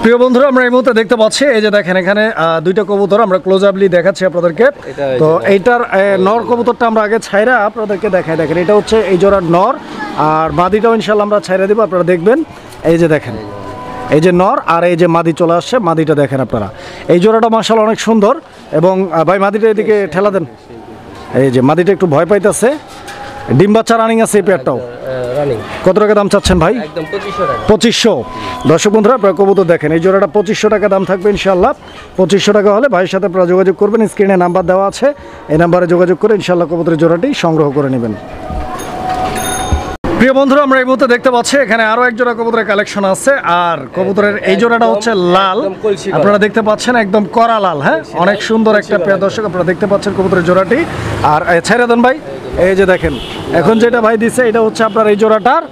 প্রিয় বন্ধুরা আমরা এই মুহূর্তে দেখতে পাচ্ছি এই যে দেখেন এখানে দুইটা কবুতর আমরা ক্লোজ আপলি দেখাচ্ছি আপনাদেরকে। তো এইটার নর কবুতরটা আমরা আগে ছাইরা আপনাদেরকে দেখাই। দেখেন এটা হচ্ছে এই জোড়ার নর, আর মাদিটাও ইনশাআল্লাহ আমরা ছাইরা দেবো, আপনারা দেখবেন। এই যে দেখেন এই যে নর আর এই যে মাদি চলে আসছে, মাদিটা দেখেন আপনারা। এই জোড়াটা মাশাআল্লাহ অনেক সুন্দর। এবং ভাই মাদিটা এদিকে ঠেলা দেন। এই যে মাদিটা একটু ভয় পাইতেছে। ডিম বাচ্চা রানিং আছে এই পেয়ারটাও। কত টাকা দাম চাচ্ছেন ভাই? একদম 2500 টাকা। 2500। দর্শক বন্ধুরা আপনারা কবুতর দেখেন, এই জোড়াটা 2500 টাকা দাম থাকবে ইনশাআল্লাহ। 2500 টাকা হলে ভাইয়ের সাথে আপনারা যোগাযোগ করবেন, স্ক্রিনে নাম্বার দেওয়া আছে, এই নাম্বারে যোগাযোগ করে ইনশাআল্লাহ কবুতরের জোড়াটি সংগ্রহ করে নেবেন। প্রিয় বন্ধুরা আমরা এই মুহূর্তে দেখতে পাচ্ছি এখানে আরো এক জোড়া কবুতরের কালেকশন আছে। আর কবুতরের এই জোড়াটা হচ্ছে লাল, আপনারা দেখতে পাচ্ছেন একদম কড়া লাল। হ্যাঁ, অনেক সুন্দর একটা পেয়ার। দর্শক আপনারা দেখতে পাচ্ছেন কবুতরের জোড়াটি। আর ছেড়ে দেন ভাই। এই যে দেখেন এখন যেটা ভাই দিচ্ছে এটা হচ্ছে আপনার এই জোড়াটার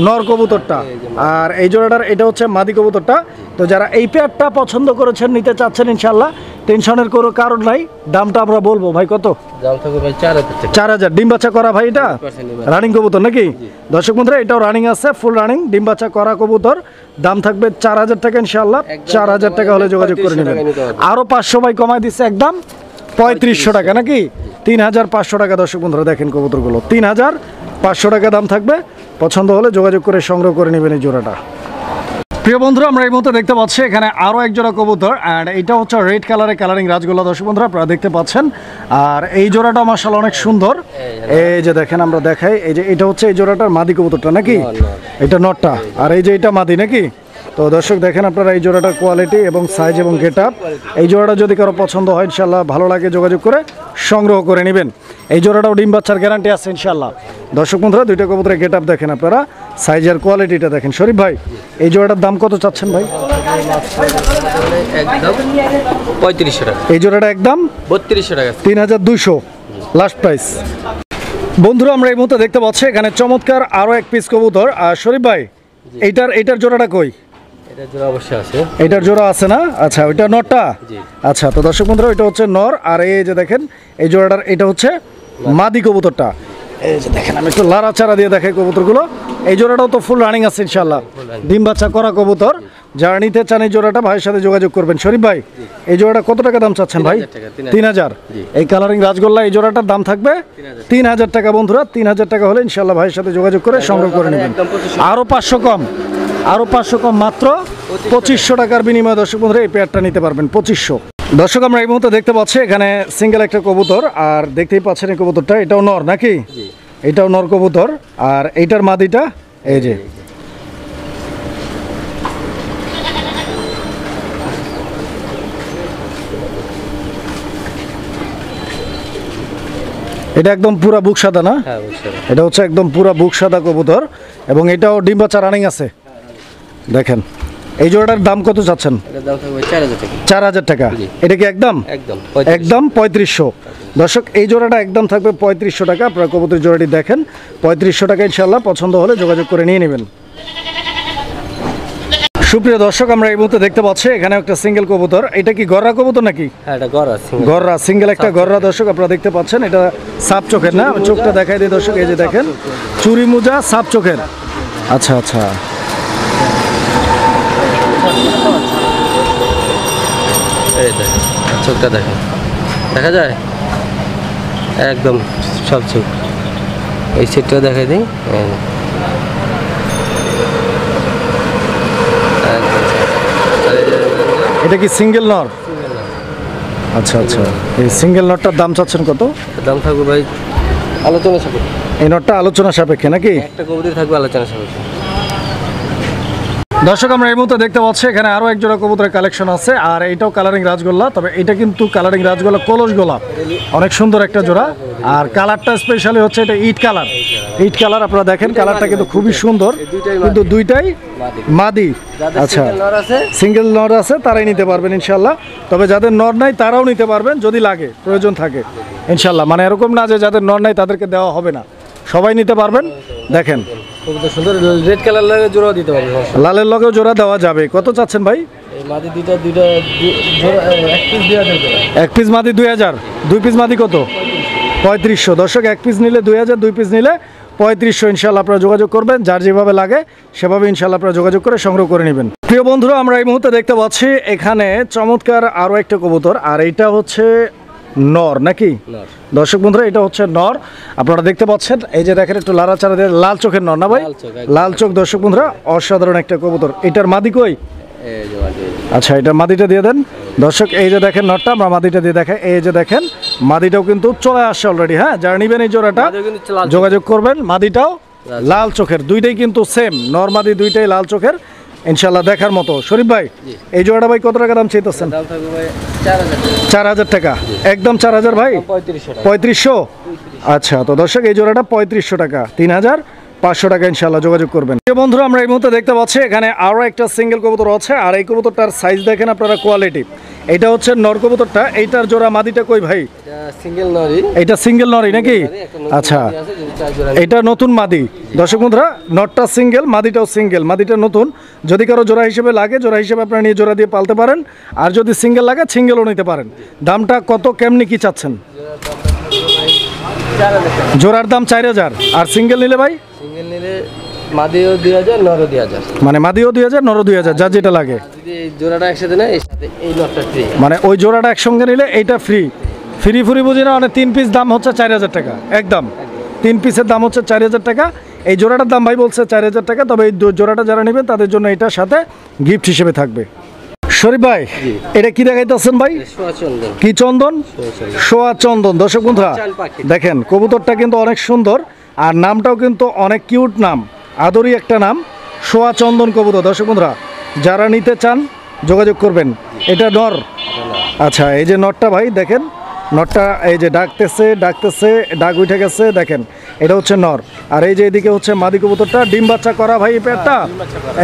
নর কবুতরটা, আর এই জোড়াটার এটা হচ্ছে মাদি কবুতরটা। তো যারা এই পেয়ারটা পছন্দ করেছেন, নিতে চাচ্ছেন ইনশাআল্লাহ, টেনশনের কোনো কারণ নাই। দামটা আমরা বলবো ভাই কত? দাম থাকবে ভাই 4000 টাকা। 4000। ডিম বাচ্চা করা ভাই, এটা রানিং কবুতর নাকি? দর্শক বন্ধুরা এটাও রানিং আছে, ফুল রানিং ডিম বাচ্চা করা কবুতর। দাম থাকবে 4000 টাকা ইনশাআল্লাহ। 4000 টাকা হলে যোগাযোগ করে নেবেন। আরো 500 ভাই কমাই দিচ্ছে, একদম 3500 টাকা নাকি? 3500 টাকা। দর্শক বন্ধুরা দেখেন কবুতরগুলো 3500 টাকা দাম থাকবে। পছন্দ হলে যোগাযোগ করে সংগ্রহ করে নেবেন এই জোড়াটা। প্রিয় বন্ধুরা আমরা এই মুহূর্তে দেখতে পাচ্ছি এখানে আরো এক জোড়া কবুতর, আর এটা হচ্ছে রেড কালারের কালারিং রাজগোল্লা। দর্শক বন্ধুরা আপনারা দেখতে পাচ্ছেন। আর এই জোড়াটা মাশাআল্লাহ অনেক সুন্দর। এই যে দেখেন আমরা দেখাই, এই যে এটা হচ্ছে এই জোড়াটার মাদি কবুতরটা নাকি? এটা নটটা, আর এই যে এটা মাদি নাকি? তো দর্শক দেখেন আপনারা এই জোড়াটার কোয়ালিটি এবং সাইজ এবং গেটআপ। এই জোড়াটা যদি কারো পছন্দ হয় ইনশাআল্লাহ, ভালো লাগে যোগাযোগ করে সংগ্রহ করে নেবেন। এই জোড়াটাও ডিম বাচ্চার গ্যারান্টি আছে ইনশাআল্লাহ। দর্শক বন্ধুরা দুইটা কবুতরের গেটআপ দেখেন আপনারা, সাইজ আর কোয়ালিটিটা দেখেন। শরীফ ভাই এই জোড়াটার দাম কত চাচ্ছেন ভাই? একদম 3500 টাকা। এই জোড়াটা একদম 3200 টাকা। 3200 লাস্ট প্রাইস। বন্ধুরা আমরা এই মুহূর্তে দেখতে পাচ্ছি এখানে চমৎকার আরো এক পিস কবুতর। আর শরীফ ভাই এইটার জোড়াটা কই? এটা জোড়া অবশ্যই আছে। এটার জোড়া আছে না? আচ্ছা ওইটা নরটা। আচ্ছা তো দর্শক বন্ধুরা এটা হচ্ছে নর, আর এই যে দেখেন এই জোড়াটার এটা হচ্ছে মাদি কবুতরটা। এই যে দেখেন আমি একটু লাড়াচাড়া দিয়ে দেখাই কবুতরগুলো। এই জোড়াটাও তো ফুল রানিং আছে ইনশাআল্লাহ, ডিম বাচ্চা করা কবুতর। যারা নিতে চান এই জোড়াটা ভাইয়ের সাথে যোগাযোগ করবেন। শরীফ ভাই এই জোড়াটা কত টাকা দাম চাচ্ছেন ভাই? 3000। এই কালারিং রাজগোল্লা এই জোড়াটার দাম থাকবে 3000 টাকা। বন্ধুরা 3000 টাকা হলে ইনশাআল্লাহ ভাইয়ের সাথে যোগাযোগ করে সংগ্রহ করে নেবেন। আরো 500 কম, আরো 500 কম, মাত্র 2500 টাকার বিনিময়ে দর্শক বন্ধুরা এই পেয়ারটা নিতে পারবেন 2500। দর্শক আমরা এই মুহূর্তে দেখতে পাচ্ছি এখানে সিঙ্গেল একটা কবুতর, আর দেখতেই পাচ্ছেন এই কবুতরটা এটাও নর নাকি? এটাও নর কবুতর। আর এইটার মাদিটা এই যে এটা একদম পুরা বুক সাদা না? হ্যাঁ বুঝছেন। এটা হচ্ছে একদম পুরা বুক সাদা কবুতর এবং এটাও ডিম বাচ্চা রানিং আছে। দেখেন এই জোড়াটার দাম কত চাচ্ছেন? এটার দাম থাকবে 4000 টাকা। 4000 টাকা। জি। এটা কি একদম? একদম একদম 3500। দর্শক এই জোড়াটা একদম থাকবে 3500 টাকা। আপনারা কবুতর জোড়াটি দেখেন 3500 টাকা, ইনশাআল্লাহ পছন্দ হলে যোগাযোগ করে নিয়ে নেবেন। সুপ্রিয় দর্শক, আমরা এই মুহূর্তে দেখতে পাচ্ছি এখানে একটা সিঙ্গেল কবুতর। এটা কি গররা কবুতর নাকি? হ্যাঁ এটা গড় আছে। গররা, সিঙ্গেল একটা গররা দর্শক আপনারা দেখতে পাচ্ছেন। এটা সাপ চোখের না? চোখটা দেখাই দিই দর্শক, এই যে দেখেন চুরি মুজা সাপ চোখের। আচ্ছা আচ্ছা, এই দেখেন চোখটা দেখেন, দেখা যায় একদম সব চোখ। এই সেটটা দেখাই দিই। এই যে। এটা কি সিঙ্গেল নর? আচ্ছা আচ্ছা, এই সিঙ্গেল নটটার দাম চাচ্ছেন কত? দাম থাকবে ভাই আলোচনা সাপেক্ষে। এই নটটা আলোচনা সাপেক্ষে নাকি? একটা কবুতর থাকবে আলোচনা সাপেক্ষে। দর্শক আমরা এই মুহূর্তে দেখতে পাচ্ছি এখানে আরো এক জোড়া কবুতরের কালেকশন আছে, আর এইটাও কালারিং রাজগোল্লা। তবে এটা কিন্তু কালারিং রাজগোল্লা কলস গোলাপ, অনেক সুন্দর একটা জোড়া। আর কালারটা স্পেশালি হচ্ছে এটা ইট কালার। ইট কালার আপনারা দেখেন, কালারটা কিন্তু খুবই সুন্দর, কিন্তু দুইটাই মাদি। আচ্ছা, সিঙ্গেল নর আছে তারাই নিতে পারবেন ইনশাল্লাহ। তবে যাদের নর নাই তারাও নিতে পারবেন যদি লাগে, প্রয়োজন থাকে ইনশাল্লাহ। মানে এরকম না যে যাদের নর নাই তাদেরকে দেওয়া হবে না, সবাই নিতে পারবেন। দেখেন কবুতর সুন্দর, রেড কালার লাগে জোড়া দিতে পারবে, লালের লগেও জোড়া দেওয়া যাবে। কত চাচ্ছেন ভাই? এই মাদি দুইটা জোড়া এক পিস দেওয়া যাবে। এক পিস মাদি 2000, দুই পিস মাদি কত? 3500। দর্শক এক পিস নিলে 2000, দুই পিস নিলে 3500। ইনশাল্লাহ আপনারা যোগাযোগ করবেন, যার যেভাবে লাগে সেভাবে ইনশাল্লাহ আপনারা যোগাযোগ করে সংগ্রহ করে নেবেন। প্রিয় বন্ধুরা, আমরা এই মুহূর্তে দেখতে পাচ্ছি এখানে চমৎকার আরও একটা কবুতর, আর এইটা হচ্ছে নর নাকি? দর্শক বন্ধুরা, এটা হচ্ছে নর। আপনারা দেখতে পাচ্ছেন এই যে দেখেন একটু লাড়াচাড়া দিয়ে, লাল চোখের নর না ভাই? লাল চোখ। দর্শক বন্ধুরা, অসাধারণ একটা কবুতর। এটার মাদি কই? আচ্ছা, এটা মাদিটা দিয়ে দেন। দর্শক এই যে দেখেন নরটা, আমরা মাদিটা দিয়ে দেখাই। এই যে দেখেন মাদিটাও কিন্তু চলে আসছে অলরেডি। হ্যাঁ, যারা নিবেন এই জোড়াটা যোগাযোগ করবেন। মাদিটাও লাল চোখের, দুইটাই কিন্তু সেম, নর মাদি দুইটাই লাল চোখের, ইনশাল্লাহ দেখার মতো। শরীফ ভাই, এই জোড়াটা ভাই কত টাকা দাম চাইতেছেন? 4000 টাকা। একদম 4000 ভাই? 3500। আচ্ছা, তো দর্শক এই জোড়াটা 3500 টাকা, 3500 টাকা ইনশাল্লাহ যোগাযোগ করবেন। বন্ধুরা, আমরা এই মুহূর্তে দেখতে পাচ্ছি এখানে আরও একটা সিঙ্গেল কবুতর আছে, আর এই কবুতরটার সাইজ দেখেন আপনারা, কোয়ালিটি। এটা হচ্ছে নর কবুতরটা, এইটার জোড়া মাদিটা কই ভাই? সিঙ্গেল নরি। এটা সিঙ্গেল নরি নাকি? আচ্ছা, এটা নতুন মাদি। দর্শক বন্ধুরা, নটটা সিঙ্গেল, মাদিটাও সিঙ্গেল। মাদিটা নতুন, যদি কারো জোড়া হিসেবে লাগে, জোড়া হিসেবে আপনারা নিয়ে জোড়া দিয়ে পালতে পারেন। আর যদি সিঙ্গেল লাগে সিঙ্গেলও নিতে পারেন। দামটা কত, কেমনি কি চাচ্ছেন? জোড়ার দাম 4000, আর সিঙ্গেল নিলে ভাই? সিঙ্গেল নিলে মাদিও 2000, নরও 2000। মানে মাদিও 2000, নরও 2000, যা যেটা লাগে। যদি এই জোড়াটা একসাথে নেয়, এর সাথে এই নটটা ফ্রি। মানে ওই জোড়াটা একসঙ্গে নিলে এইটা ফ্রি। ফ্রি ফ্রি বুঝি না, মানে 3 পিস দাম হচ্ছে 4000 টাকা। একদম 3 পিসের দাম হচ্ছে 4000 টাকা। এই জোড়াটার দাম ভাই বলছে 4000 টাকা। তবে এই জোড়াটা যারা নেবেন তাদের জন্য এটার সাথে গিফট হিসেবে থাকবে। শরীফ ভাই, এটা কি দেখাইতেছেন ভাই? কি চন্দন? সোয়া চন্দন। দর্শক বন্ধুরা দেখেন, কবুতরটা কিন্তু অনেক সুন্দর, আর নামটাও কিন্তু অনেক কিউট নাম, আদরি একটা নাম, সোয়া চন্দন কবুতর। দর্শক বন্ধুরা, যারা নিতে চান যোগাযোগ করবেন। এটা নর। আচ্ছা, এই যে নরটা ভাই দেখেন, নরটা এই যে ডাকতেছে, ডাক উঠে গেছে, দেখেন এটা হচ্ছে নর। আর এই যে এদিকে হচ্ছে মাদি কবুতরটা, ডিম বাচ্চা করা ভাই। এই পেয়ারটা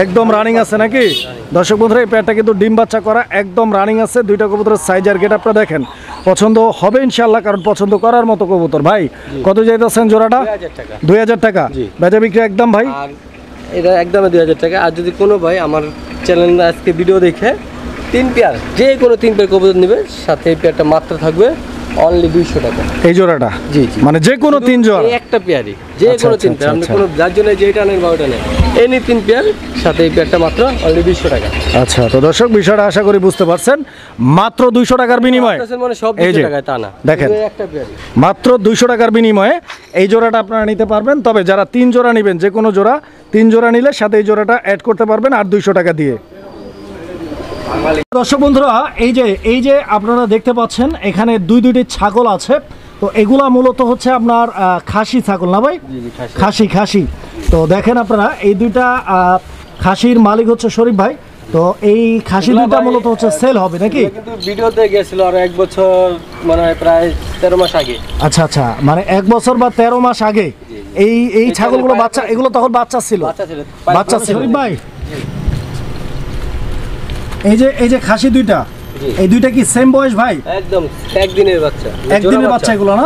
একদম রানিং আছে নাকি? দর্শক বন্ধুরা, এই পেয়ারটা কিন্তু ডিম বাচ্চা করা, একদম রানিং আছে। দুইটা কবুতরের সাইজ আর গেট আপনারা দেখেন, পছন্দ হবে ইনশাল্লাহ, কারণ পছন্দ করার মতো কবুতর। ভাই কত যাইতেছেন জোড়াটা? 2000 টাকা। বেচা বিক্রি একদম ভাই? এটা একদম 2000 টাকা। আর যদি কোনো ভাই আমার চ্যানেল আজকে ভিডিও দেখে 3 পেয়ার, যে কোনো 3 পেয়ার কবুতর নেবে, সাথে এই পেয়ারটা মাত্র থাকবে অনলি 200 টাকা। এই জোড়াটা? জি জি, মানে যে কোনো 3 জোড়া, একটা পেয়ারই, যে কোনো 3 পেয়ার। আপনি কোনো যার জন্য যেটা নেন বা ওটা নেন, এনি 3 পেয়ার, সাথে এই পেয়ারটা মাত্র অনলি 200 টাকা। আচ্ছা, তো দর্শক বিষয়টা আশা করি বুঝতে পারছেন। মাত্র 200 টাকার বিনিময়ে, মানে সব 200 টাকায় তা না, দেখেন একটা পেয়ারই মাত্র 200 টাকার বিনিময়ে এই জোড়াটা আপনারা নিতে পারবেন। তবে যারা 3 জোড়া নেবেন, যে কোনো জোড়া 3 জোড়া নিলে সাথে এই জোড়াটা অ্যাড করতে পারবেন আর 200 টাকা দিয়ে। দর্শক বন্ধুরা, এই যে আপনারা দেখতে পাচ্ছেন এখানে দুইটি ছাগল আছে। তো এগুলা মূলত হচ্ছে আপনার খাসি ছাগল না ভাই? খাসি। তো দেখেন আপনারা, এই দুইটা খাসির মালিক হচ্ছে শরীফ ভাই। তো এই খাসি দুইটা মূলত হচ্ছে সেল হবে নাকি? কিন্তু ভিডিওতে গেছিল আর 1 বছর মানে প্রায় 13 মাস আগে। আচ্ছা আচ্ছা, মানে 1 বছর বা 13 মাস আগে এই ছাগলগুলো বাচ্চা, এগুলো তখন বাচ্চা ছিল? বাচ্চা ছিল। ভাই এই যে খাসি দুইটা, এই দুইটা কি সেম বয়স ভাই? একদম একদিনের বাচ্চা। একদিনের বাচ্চা এগুলো না?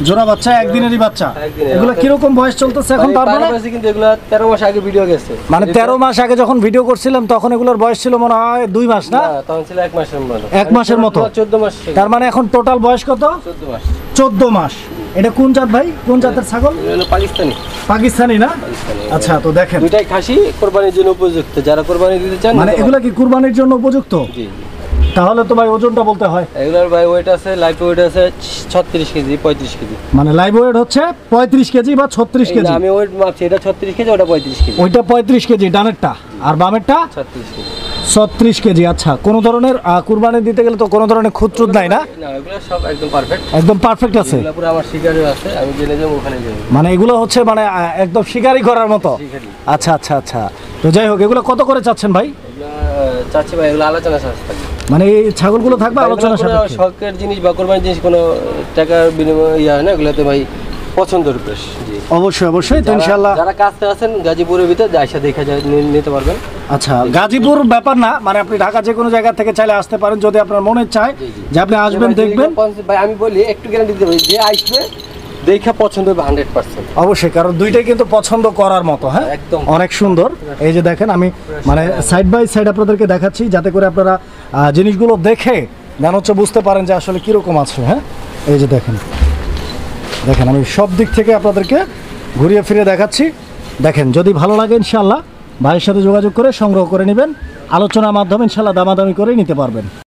জোড়া বাচ্চা, একদিনেরই বাচ্চা। এগুলো কিরকম বয়স চলতেছে এখন? তার মানে কিন্তু এগুলো 13 মাস আগে ভিডিও গেছে। মানে 13 মাস আগে যখন ভিডিও করছিলাম তখন এগুলোর বয়স ছিল মনে হয় 2 মাস না? তখন ছিল 1 মাসের মতো। 1 মাসের মতো। 14 মাস। তার মানে এখন টোটাল বয়স কত? 14 মাস। 14 মাস। এটা কোন জাত ভাই? কোন জাতের ছাগল? এটা পাকিস্তানি। পাকিস্তানি না? আচ্ছা, তো দেখেন দুইটাই খাসি কোরবানির জন্য উপযুক্ত, যারা কোরবানি দিতে চান। মানে এগুলা কি কুরবানির জন্য উপযুক্ত? জি। তাহলে তো ভাই ওজনটা বলতে হয়। এগুলার ভাই ওয়েট আছে, লাইভ ওয়েট আছে 36 কেজি 35 কেজি। মানে লাইভ ওয়েট হচ্ছে 35 কেজি বা 36 কেজি। আমি ওয়েট মাপছি, এটা 36 কেজি, ওটা 35 কেজি। ওইটা 35 কেজি ডানেরটা, আর বামেরটা 36 কেজি। 36 কেজি। আচ্ছা, কোন ধরনের কুরবানি দিতে গেলে তো কোনো ধরনের খুঁতচুত নাই না? না, এগুলো সব একদম পারফেক্ট। একদম পারফেক্ট আছে। এগুলো পুরো আমার শিকারও আছে, আমি জেনে যাব ওখানে যাব। মানে এগুলো হচ্ছে মানে একদম শিকারি করার মতো। শিকারি। আচ্ছা আচ্ছা আচ্ছা, তো যাই হোক, এগুলো কত করে চাচ্ছেন ভাই? এগুলো চাচ্ছি ভাই, এগুলো আলোচনা সাপেক্ষে থাকবে। মানে এই ছাগলগুলো থাকবে আলোচনা সাপেক্ষে? শখের জিনিস বা কোরবানির জিনিস কোনো টাকার বিনিময়ে ইয়া হয় না, এগুলোতে ভাই পছন্দের বেশ। জি, অবশ্যই অবশ্যই, তো ইনশাআল্লাহ। যারা কাছে আছেন গাজীপুরের ভিতরে যাইসা দেখা যায় নিতে পারবেন। আচ্ছা, গাজীপুর ব্যাপার না, মানে আপনি ঢাকা যে কোনো জায়গা থেকে চাইলে আসতে পারেন যদি আপনার মনে চায় যে আপনি আসবেন, দেখবেন। ভাই আমি বলি একটু গ্যারান্টি দিতে পারি, যে আসবে দেখা পছন্দ হবে 100%। অবশ্যই, কারণ দুইটাই কিন্তু পছন্দ করার মতো। হ্যাঁ, একদম অনেক সুন্দর। এই যে দেখেন, আমি মানে সাইড বাই সাইড আপনাদেরকে দেখাচ্ছি যাতে করে আপনারা জিনিসগুলো দেখে মনে হচ্ছে বুঝতে পারেন যে আসলে কিরকম আছে। হ্যাঁ, এই যে দেখেন দেখেন, আমি সব দিক থেকে আপনাদেরকে ঘুরিয়ে ফিরে দেখাচ্ছি। দেখেন, যদি ভালো লাগে ইনশাআল্লাহ ভাইয়ের সাথে যোগাযোগ করে সংগ্রহ করে নেবেন। আলোচনার মাধ্যমে ইনশাআল্লাহ দামাদামি করে নিতে পারবেন।